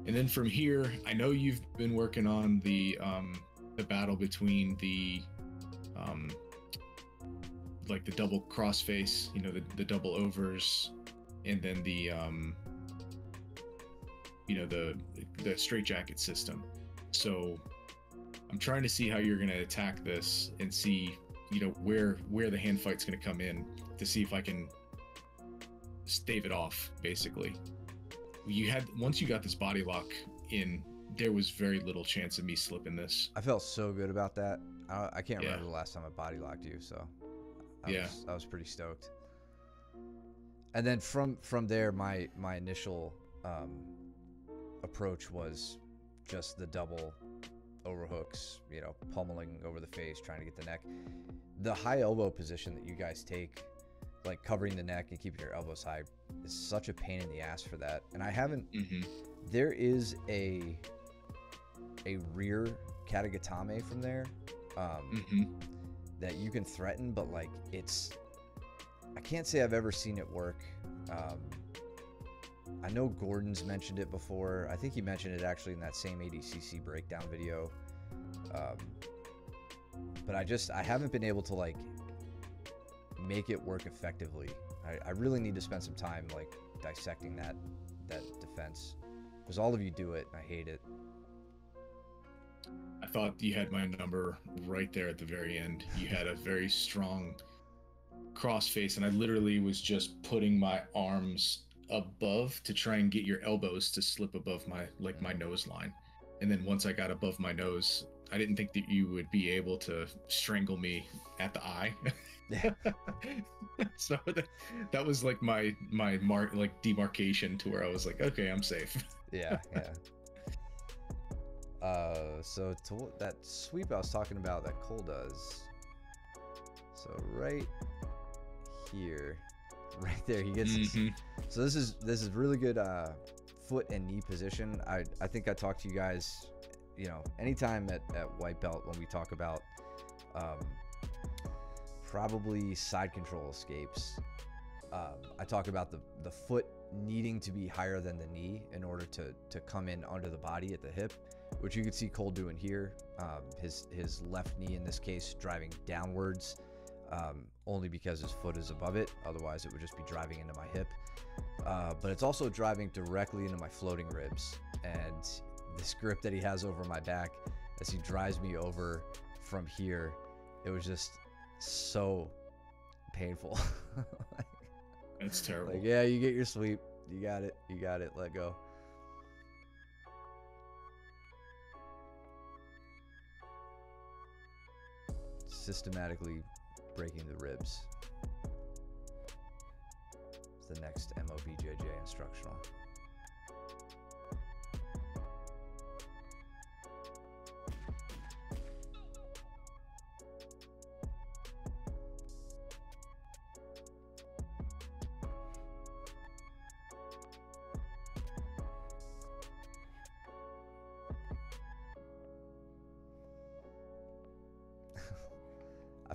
And then from here, I know you've been working on the battle between the like the double crossface, the double overs, and then the the straitjacket system. So I'm trying to see how you're going to attack this and see where the hand fight's going to come in to see if I can stave it off. Basically, once you got this body lock in, there was very little chance of me slipping this. I felt so good about that. I can't remember the last time I body locked you, so I was pretty stoked. And then from there, my initial approach was just the double overhooks, pummeling over the face, trying to get the neck. The high elbow position that you guys take, like covering the neck and keeping your elbows high, is such a pain in the ass for that. And I haven't. Mm-hmm. There is a rear katagatame from there that you can threaten, but like I can't say I've ever seen it work. I know Gordon's mentioned it before. I think he mentioned it actually in that same ADCC breakdown video. But I haven't been able to like make it work effectively. I really need to spend some time like dissecting that defense, because all of you do it and I hate it. I thought you had my number right there at the very end. You had a very strong crossface, and I literally was just putting my arms above to try and get your elbows to slip above my nose line. And then once I got above my nose, I didn't think that you would be able to strangle me at the eye. So that was like my mark, like demarcation to where I was like, okay, I'm safe. Yeah. So to that sweep I was talking about that Cole does. So right here, right there, he gets so this is really good foot and knee position. I think I talked to you guys, anytime at white belt when we talk about probably side control escapes, I talk about the foot needing to be higher than the knee in order to come in under the body at the hip, which you can see Cole doing here. His left knee in this case driving downwards, only because his foot is above it. Otherwise it would just be driving into my hip. But it's also driving directly into my floating ribs, and this grip that he has over my back as he drives me over from here, it was just so painful. It's terrible. Like, yeah, you get your sweep, you got it, let go. Systematically breaking the ribs. It's the next MOBJJ instructional.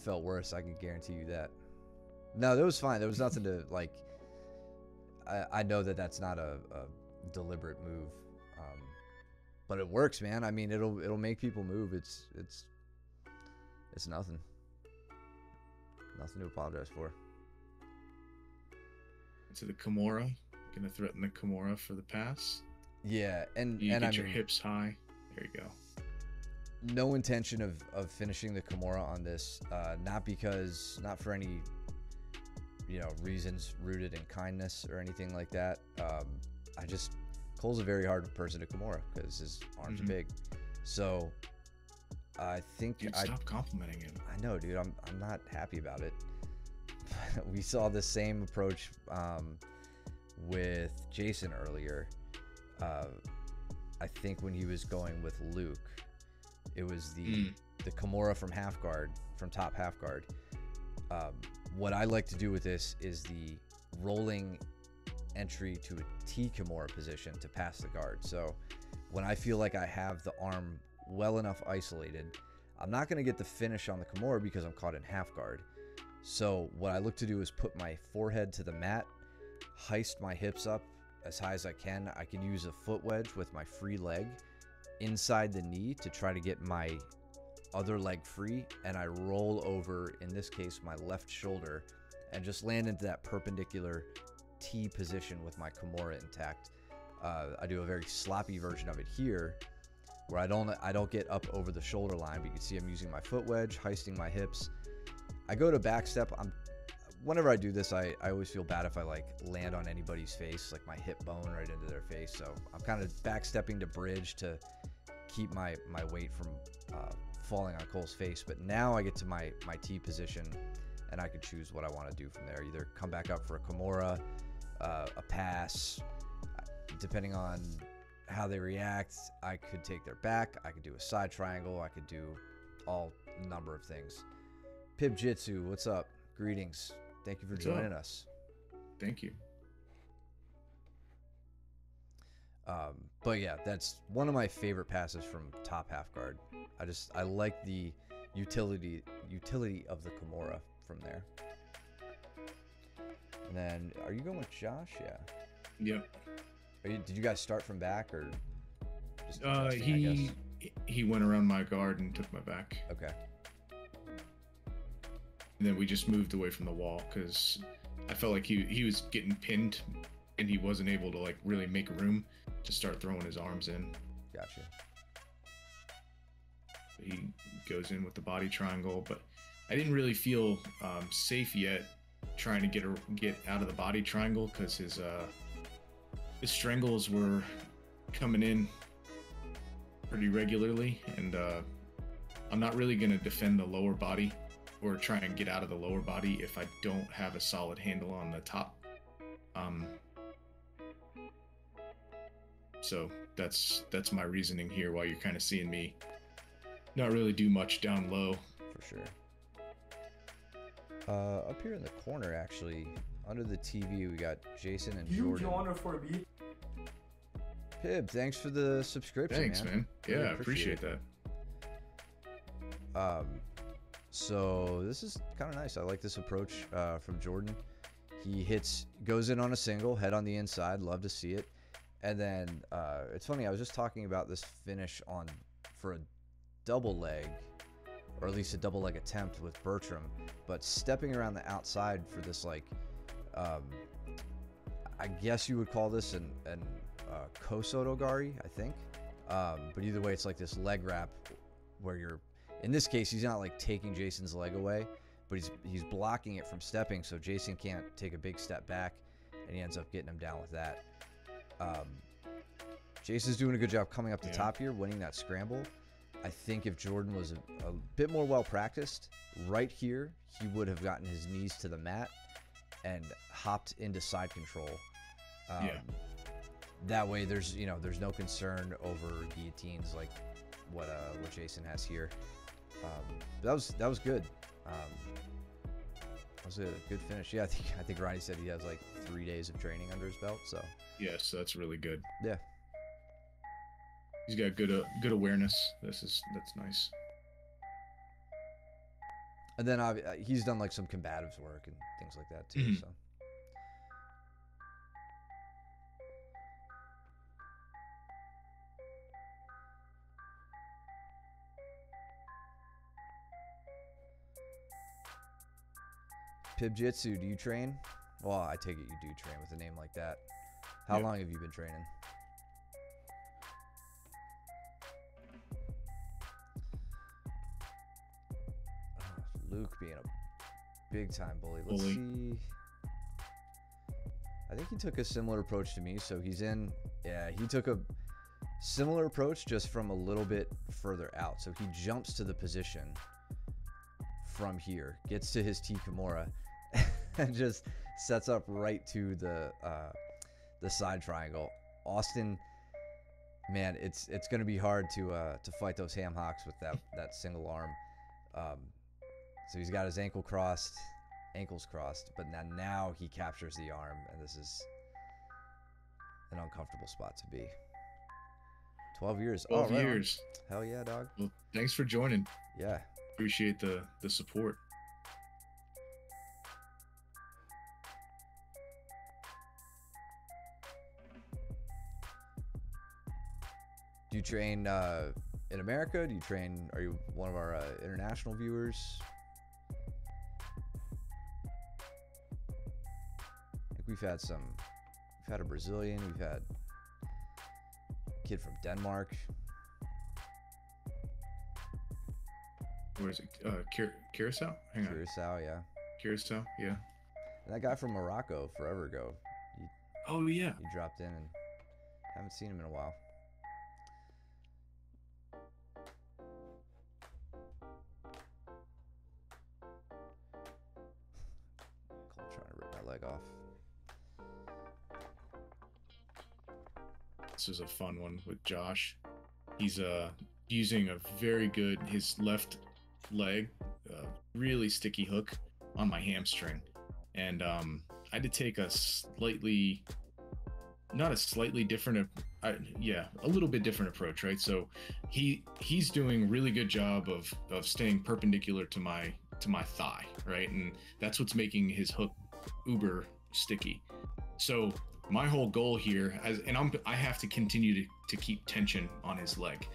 felt worse. I can guarantee you that. No, that was fine. There was nothing to like. I know that that's not a deliberate move, but it works, man. I mean, it'll make people move. It's nothing. Nothing to apologize for. To the Kimura, gonna threaten the Kimura for the pass. Yeah, and you get your hips high. There you go. No intention of finishing the Kimura on this. Not for any reasons rooted in kindness or anything like that. Cole's a very hard person to Kimura because his arms are big. So I think stop complimenting him. I know, dude. I'm not happy about it. We saw the same approach with Jason earlier. I think when he was going with Luke, it was the Kimura from top half guard. What I like to do with this is the rolling entry to a T Kimura position to pass the guard. So when I feel like I have the arm well enough isolated, I'm not going to get the finish on the Kimura because I'm caught in half guard. So what I look to do is put my forehead to the mat, heist my hips up as high as I can. I can use a foot wedge with my free leg inside the knee to try to get my other leg free, and I roll over, in this case, my left shoulder, and just land into that perpendicular T position with my Kimura intact. I do a very sloppy version of it here, where I don't get up over the shoulder line, but you can see I'm using my foot wedge, heisting my hips. I go to backstep. Whenever I do this, I always feel bad if I like land on anybody's face, like my hip bone right into their face. So I'm kind of backstepping to bridge to keep my weight from falling on Cole's face. But now I get to my T position, and I can choose what I want to do from there. Either come back up for a Kimura, a pass, depending on how they react. I could take their back. I could do a side triangle. I could do all number of things. Pib Jitsu, what's up? Greetings. Thank you for joining us. Thank you. But yeah, that's one of my favorite passes from top half guard. I like the utility of the Kimura from there. And then, are you going with Josh? Yeah. Yep. Did you guys start from back or? Just he went around my guard and took my back. Okay. And then we just moved away from the wall because I felt like he was getting pinned and he wasn't able to like really make room to start throwing his arms in. Gotcha. He goes in with the body triangle, but I didn't really feel safe yet trying to get out of the body triangle because his strangles were coming in pretty regularly, and I'm not really going to defend the lower body or try and get out of the lower body if I don't have a solid handle on the top. So that's my reasoning here, while you're kind of seeing me not really do much down low. For sure. Up here in the corner, actually, under the TV, we got Jason and Jordan. Huge honor for me. Pib, thanks for the subscription. Thanks, man. Yeah, I appreciate that. So this is kind of nice. I like this approach from Jordan. He goes in on a single, head on the inside. Love to see it. And then it's funny. I was just talking about this finish for a double leg, or at least a double leg attempt with Bertram, but stepping around the outside for this, like, I guess you would call this an Kosotogari, I think. But either way, it's like this leg wrap where in this case, he's not like taking Jason's leg away, but he's blocking it from stepping, so Jason can't take a big step back, and he ends up getting him down with that. Jason's doing a good job coming up the top here, winning that scramble. I think if Jordan was a bit more well-practiced, right here, he would have gotten his knees to the mat and hopped into side control. That way, there's no concern over guillotines like what Jason has here. That was good. That was a good finish. Yeah, I think Ronnie said he has like 3 days of training under his belt. So yes, that's really good. Yeah, he's got good awareness. That's nice. And then he's done like some combatives work and things like that too. So. Pibjitsu, do you train? Well, I take it you do train with a name like that. How long have you been training? Luke being a big time bully. Let's see. I think he took a similar approach to me. So he's in. Yeah, he took a similar approach just from a little bit further out. So he jumps to the position from here, gets to his T Kimura, and just sets up right to the side triangle. Austin, man, it's going to be hard to fight those ham hocks with that single arm. So he's got his ankles crossed, but now he captures the arm, and this is an uncomfortable spot to be. 12 years. 12 years. Hell yeah, dog. Well, thanks for joining. Yeah. Appreciate the support. Do you train in America? Are you one of our international viewers? I think we've had a Brazilian, we've had a kid from Denmark. Where is it? Curacao? Hang on. Curacao, yeah. Curacao, yeah. And that guy from Morocco forever ago. Oh, yeah. He dropped in and haven't seen him in a while. Cole trying to rip my leg off. This is a fun one with Josh. He's using a very good, his left leg, really sticky hook on my hamstring, and I had to take a slightly, not a slightly different, a little bit different approach, right? So he's doing a really good job of staying perpendicular to my thigh, right? And that's what's making his hook uber sticky. So my whole goal here, I have to continue to keep tension on his leg.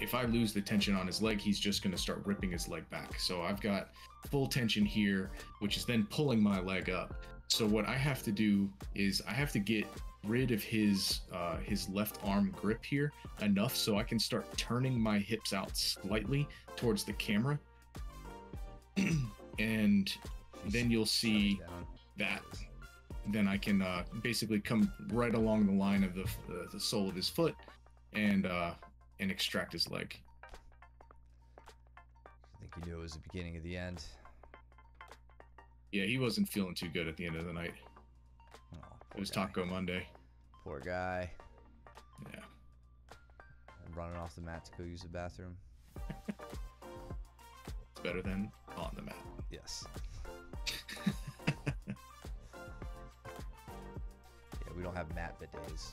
If I lose the tension on his leg, he's just going to start ripping his leg back. So I've got full tension here, which is then pulling my leg up. So what I have to do is I have to get rid of his left arm grip here enough so I can start turning my hips out slightly towards the camera. And then you'll see that then I can basically come right along the line of the sole of his foot and extract his leg. I think you knew it was the beginning of the end. Yeah, he wasn't feeling too good at the end of the night. Oh, it was Taco Monday. Poor guy. Yeah. And running off the mat to go use the bathroom. It's better than on the mat. Yes. Yeah, we don't have mat bidets.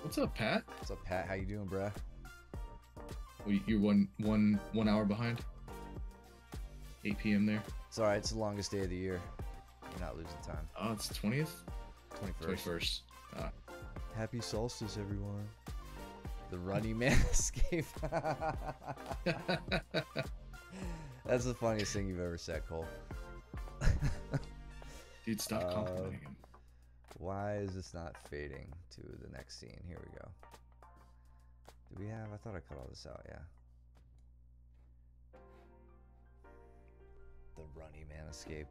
What's up, Pat? What's up, Pat? How you doing, bruh? Well, you're one hour behind. 8 p.m. there. It's all right. It's the longest day of the year. You're not losing time. Oh, it's 20th? 21st. 21st. Happy solstice, everyone. The runny man escape. That's the funniest thing you've ever said, Cole. Dude, stop complimenting him. Why is this not fading to the next scene? Here we go. Do we have? I thought I cut all this out, yeah. The runny man escape.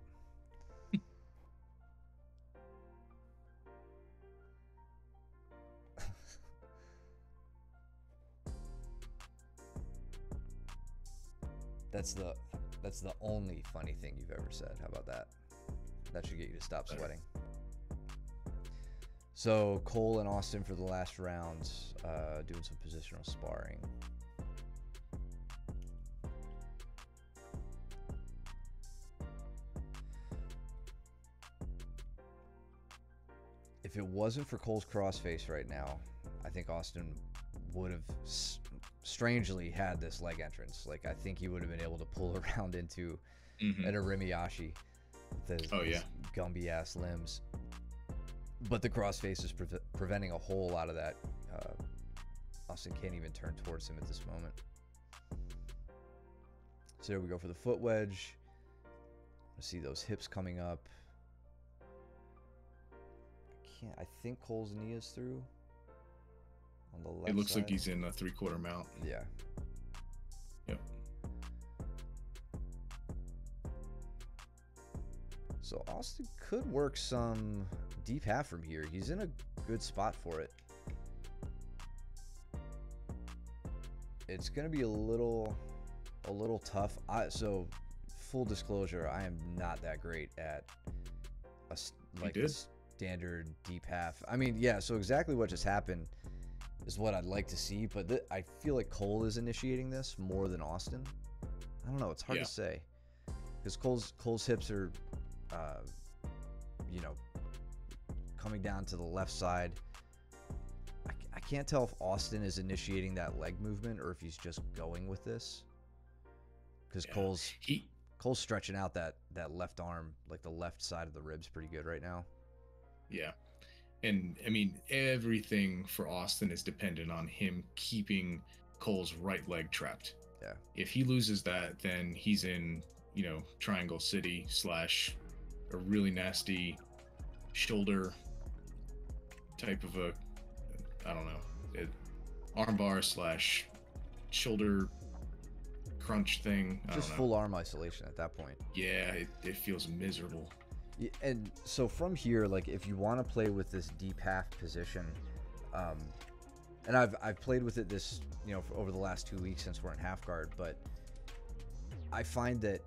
That's the only funny thing you've ever said. How about that? That should get you to stop sweating. So Cole and Austin for the last round, doing some positional sparring. If it wasn't for Cole's crossface right now, I think Austin would have strangely had this leg entrance. Like, I think he would have been able to pull around into an Arimiyashi with his, his Gumby ass limbs. But the crossface is preventing a whole lot of that. Austin can't even turn towards him at this moment. So there we go for the foot wedge. See those hips coming up. I think Cole's knee is through on the left It looks side. like he's in a 3/4 mount. Yeah. Yep. So Austin could work some deep half from here. He's in a good spot for it. It's going to be a little tough. So full disclosure, I am not that great at a standard deep half. I mean, yeah, so exactly what just happened is what I'd like to see, but I feel like Cole is initiating this more than Austin. I don't know, it's hard to say, because Cole's hips are you know, coming down to the left side. I can't tell if Austin is initiating that leg movement or if he's just going with this, because Cole's stretching out that left arm, like the left side of the ribs, pretty good right now. Yeah. And I mean, everything for Austin is dependent on him keeping Cole's right leg trapped. Yeah. If he loses that, then he's in, you know, Triangle City / a really nasty shoulder type of a, I don't know, armbar / shoulder crunch thing. Just full arm isolation at that point. Yeah, it feels miserable. Yeah, and so from here, like, if you want to play with this deep half position, and I've played with it this, you know, over the last 2 weeks since we're in half guard, but I find that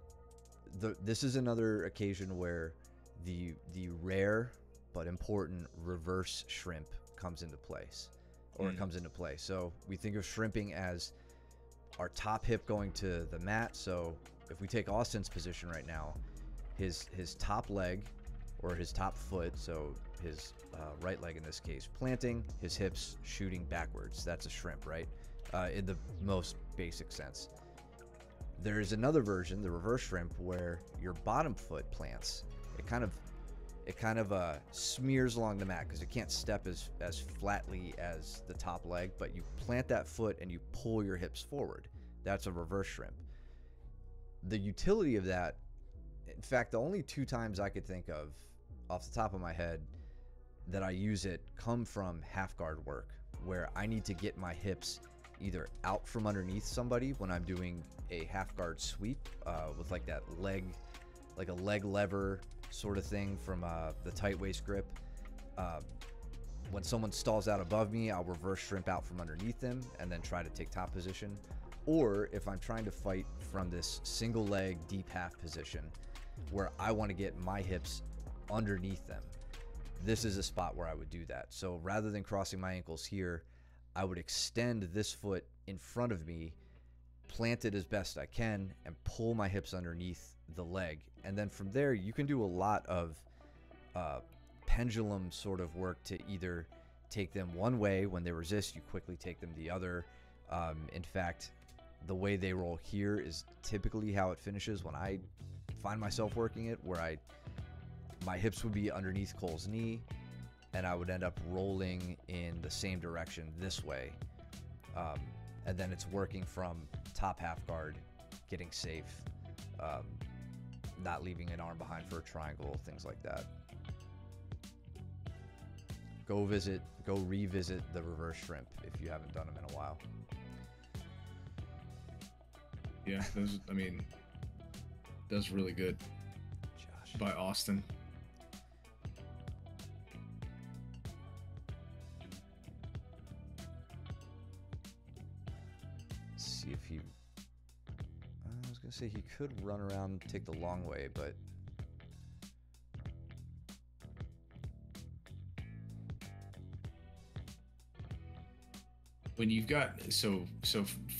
this is another occasion where the rare but important reverse shrimp comes into place, or it comes into play. So we think of shrimping as our top hip going to the mat. So if we take Austin's position right now, his top leg or his top foot, so his right leg in this case, planting, his hips shooting backwards. That's a shrimp, right? In the most basic sense. There is another version, the reverse shrimp, where your bottom foot plants. It kind of smears along the mat because it can't step as flatly as the top leg, but you plant that foot and you pull your hips forward. That's a reverse shrimp. The utility of that, in fact, the only 2 times I could think of off the top of my head that I use it come from half guard work, where I need to get my hips either out from underneath somebody when I'm doing a half guard sweep with like that leg, like a leg lever sort of thing from the tight waist grip. When someone stalls out above me, I'll reverse shrimp out from underneath them and then try to take top position. Or if I'm trying to fight from this single leg deep half position where I want to get my hips underneath them, this is a spot where I would do that. So rather than crossing my ankles here, I would extend this foot in front of me, plant it as best I can, and pull my hips underneath the leg. And then from there, you can do a lot of pendulum sort of work to either take them one way. When they resist, you quickly take them the other. In fact, the way they roll here is typically how it finishes when I find myself working it, where my hips would be underneath Cole's knee, and I would end up rolling in the same direction this way. And then it's working from top half guard, getting safe, not leaving an arm behind for a triangle, things like that. Go revisit the reverse shrimp if you haven't done them in a while. Yeah, that's really good. Josh. By Austin. See if he, I was gonna say he could run around, take the long way, but when you've got so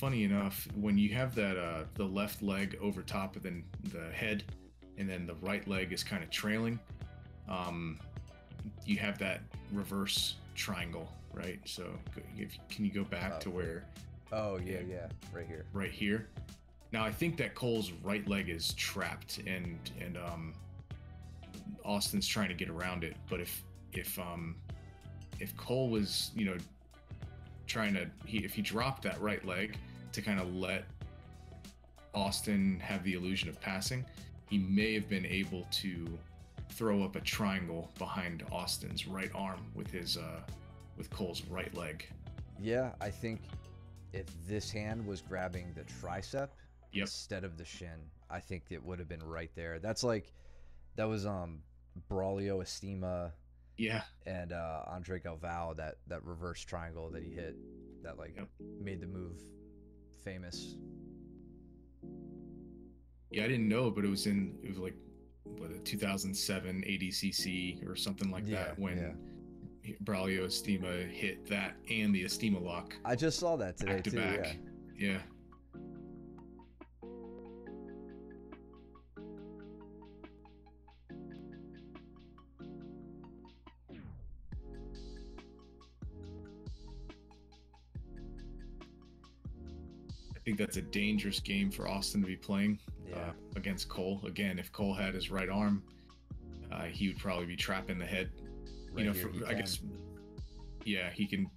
funny enough, when you have that the left leg over top of the head, and then the right leg is kind of trailing, you have that reverse triangle, right? So can you go back to where Oh, yeah. Right here. Right here. Now, I think that Cole's right leg is trapped, and Austin's trying to get around it. But if Cole was, trying to, if he dropped that right leg to kind of let Austin have the illusion of passing, he may have been able to throw up a triangle behind Austin's right arm with Cole's right leg. Yeah, I think if this hand was grabbing the tricep instead of the shin, I think it would have been right there. That was Braulio Estima and Andre Galvao, that reverse triangle that he hit that made the move famous. Yeah, I didn't know, but it was like what, a 2007 ADCC or something like that when Braulio Estima hit that and the Estima lock. I just saw that today too. Back. Yeah. I think that's a dangerous game for Austin to be playing against Cole. Again, if Cole had his right arm, he would probably be trapping the head. Right I guess. Yeah, he can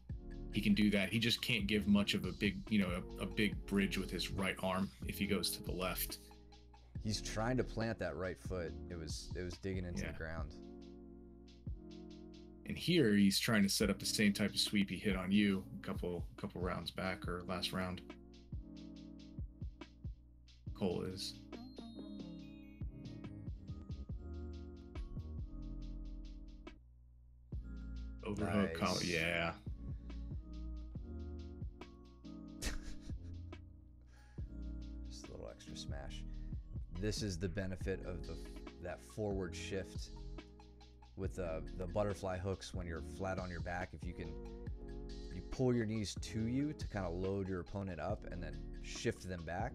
do that. He just can't give much of a big bridge with his right arm if he goes to the left. He's trying to plant that right foot. It was digging into the ground. And here he's trying to set up the same type of sweep he hit on you a couple rounds back, or last round. Cole is. Overhook, nice. Yeah. Just a little extra smash. This is the benefit of that forward shift with the butterfly hooks when you're flat on your back. If you pull your knees to you to kind of load your opponent up and then shift them back.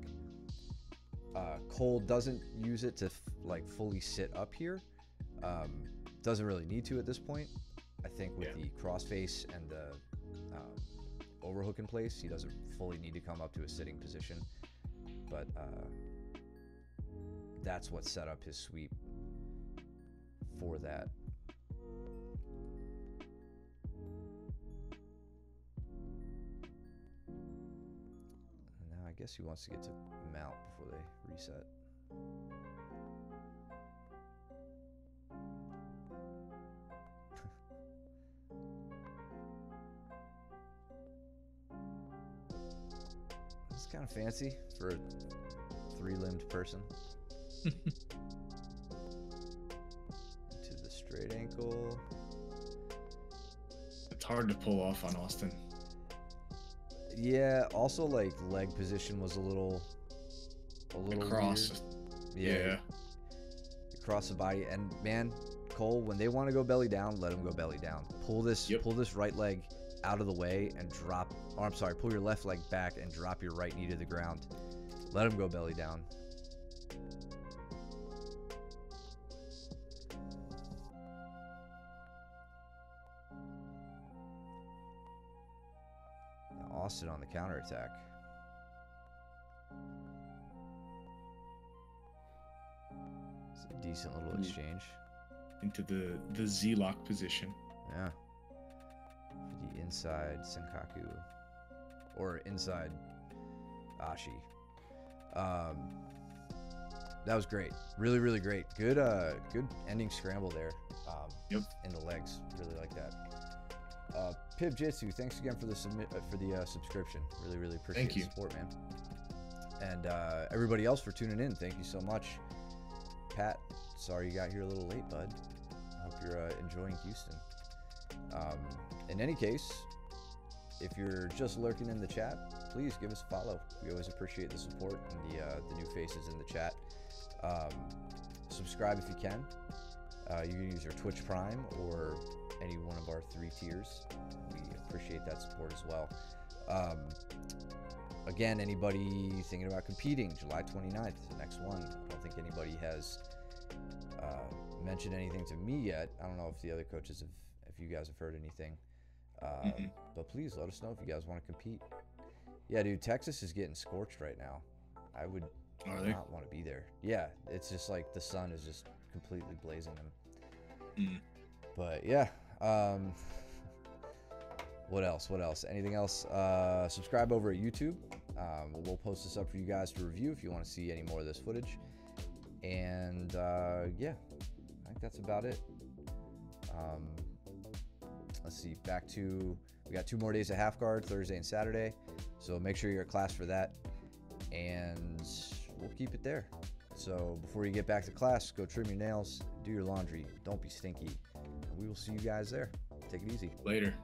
Cole doesn't use it to fully sit up here. Doesn't really need to at this point. I think with the crossface and the overhook in place, he doesn't fully need to come up to a sitting position. But that's what set up his sweep for that. Now I guess he wants to get to mount before they reset. It's kind of fancy for a three-limbed person. To the straight ankle. It's hard to pull off on Austin. Yeah, also leg position was a little across. Weird. Yeah. Across the body, and man, Cole, when they want to go belly down, let them go belly down. Pull this right leg out of the way and drop. Or I'm sorry, pull your left leg back and drop your right knee to the ground. Let him go belly down. Now Austin on the counterattack. It's a decent little exchange. Into the Z-lock position. Yeah. For the inside Senkaku. Or inside Ashi. That was great. Really, really great. Good ending scramble there. In the legs. Really like that. Piv Jitsu, thanks again for the subscription. Really, really appreciate the support, man. And everybody else for tuning in. Thank you so much. Pat, sorry you got here a little late, bud. I hope you're enjoying Houston. In any case, if you're just lurking in the chat, please give us a follow. We always appreciate the support and the new faces in the chat. Subscribe if you can. You can use your Twitch Prime or any one of our 3 tiers. We appreciate that support as well. Again, anybody thinking about competing, July 29th is the next one. I don't think anybody has mentioned anything to me yet. I don't know if the other coaches if you guys have heard anything. But please let us know if you guys want to compete. Yeah, dude, Texas is getting scorched right now. I would not want to be there. Yeah, it's just like the sun is just completely blazing them. But yeah, what else? Anything else? Subscribe over at YouTube. We'll post this up for you guys to review if you want to see any more of this footage. And yeah, I think that's about it. Let's see, we got 2 more days of half guard, Thursday and Saturday. So make sure you're at class for that. And we'll keep it there. So before you get back to class, go trim your nails, do your laundry, don't be stinky. And we will see you guys there. Take it easy. Later.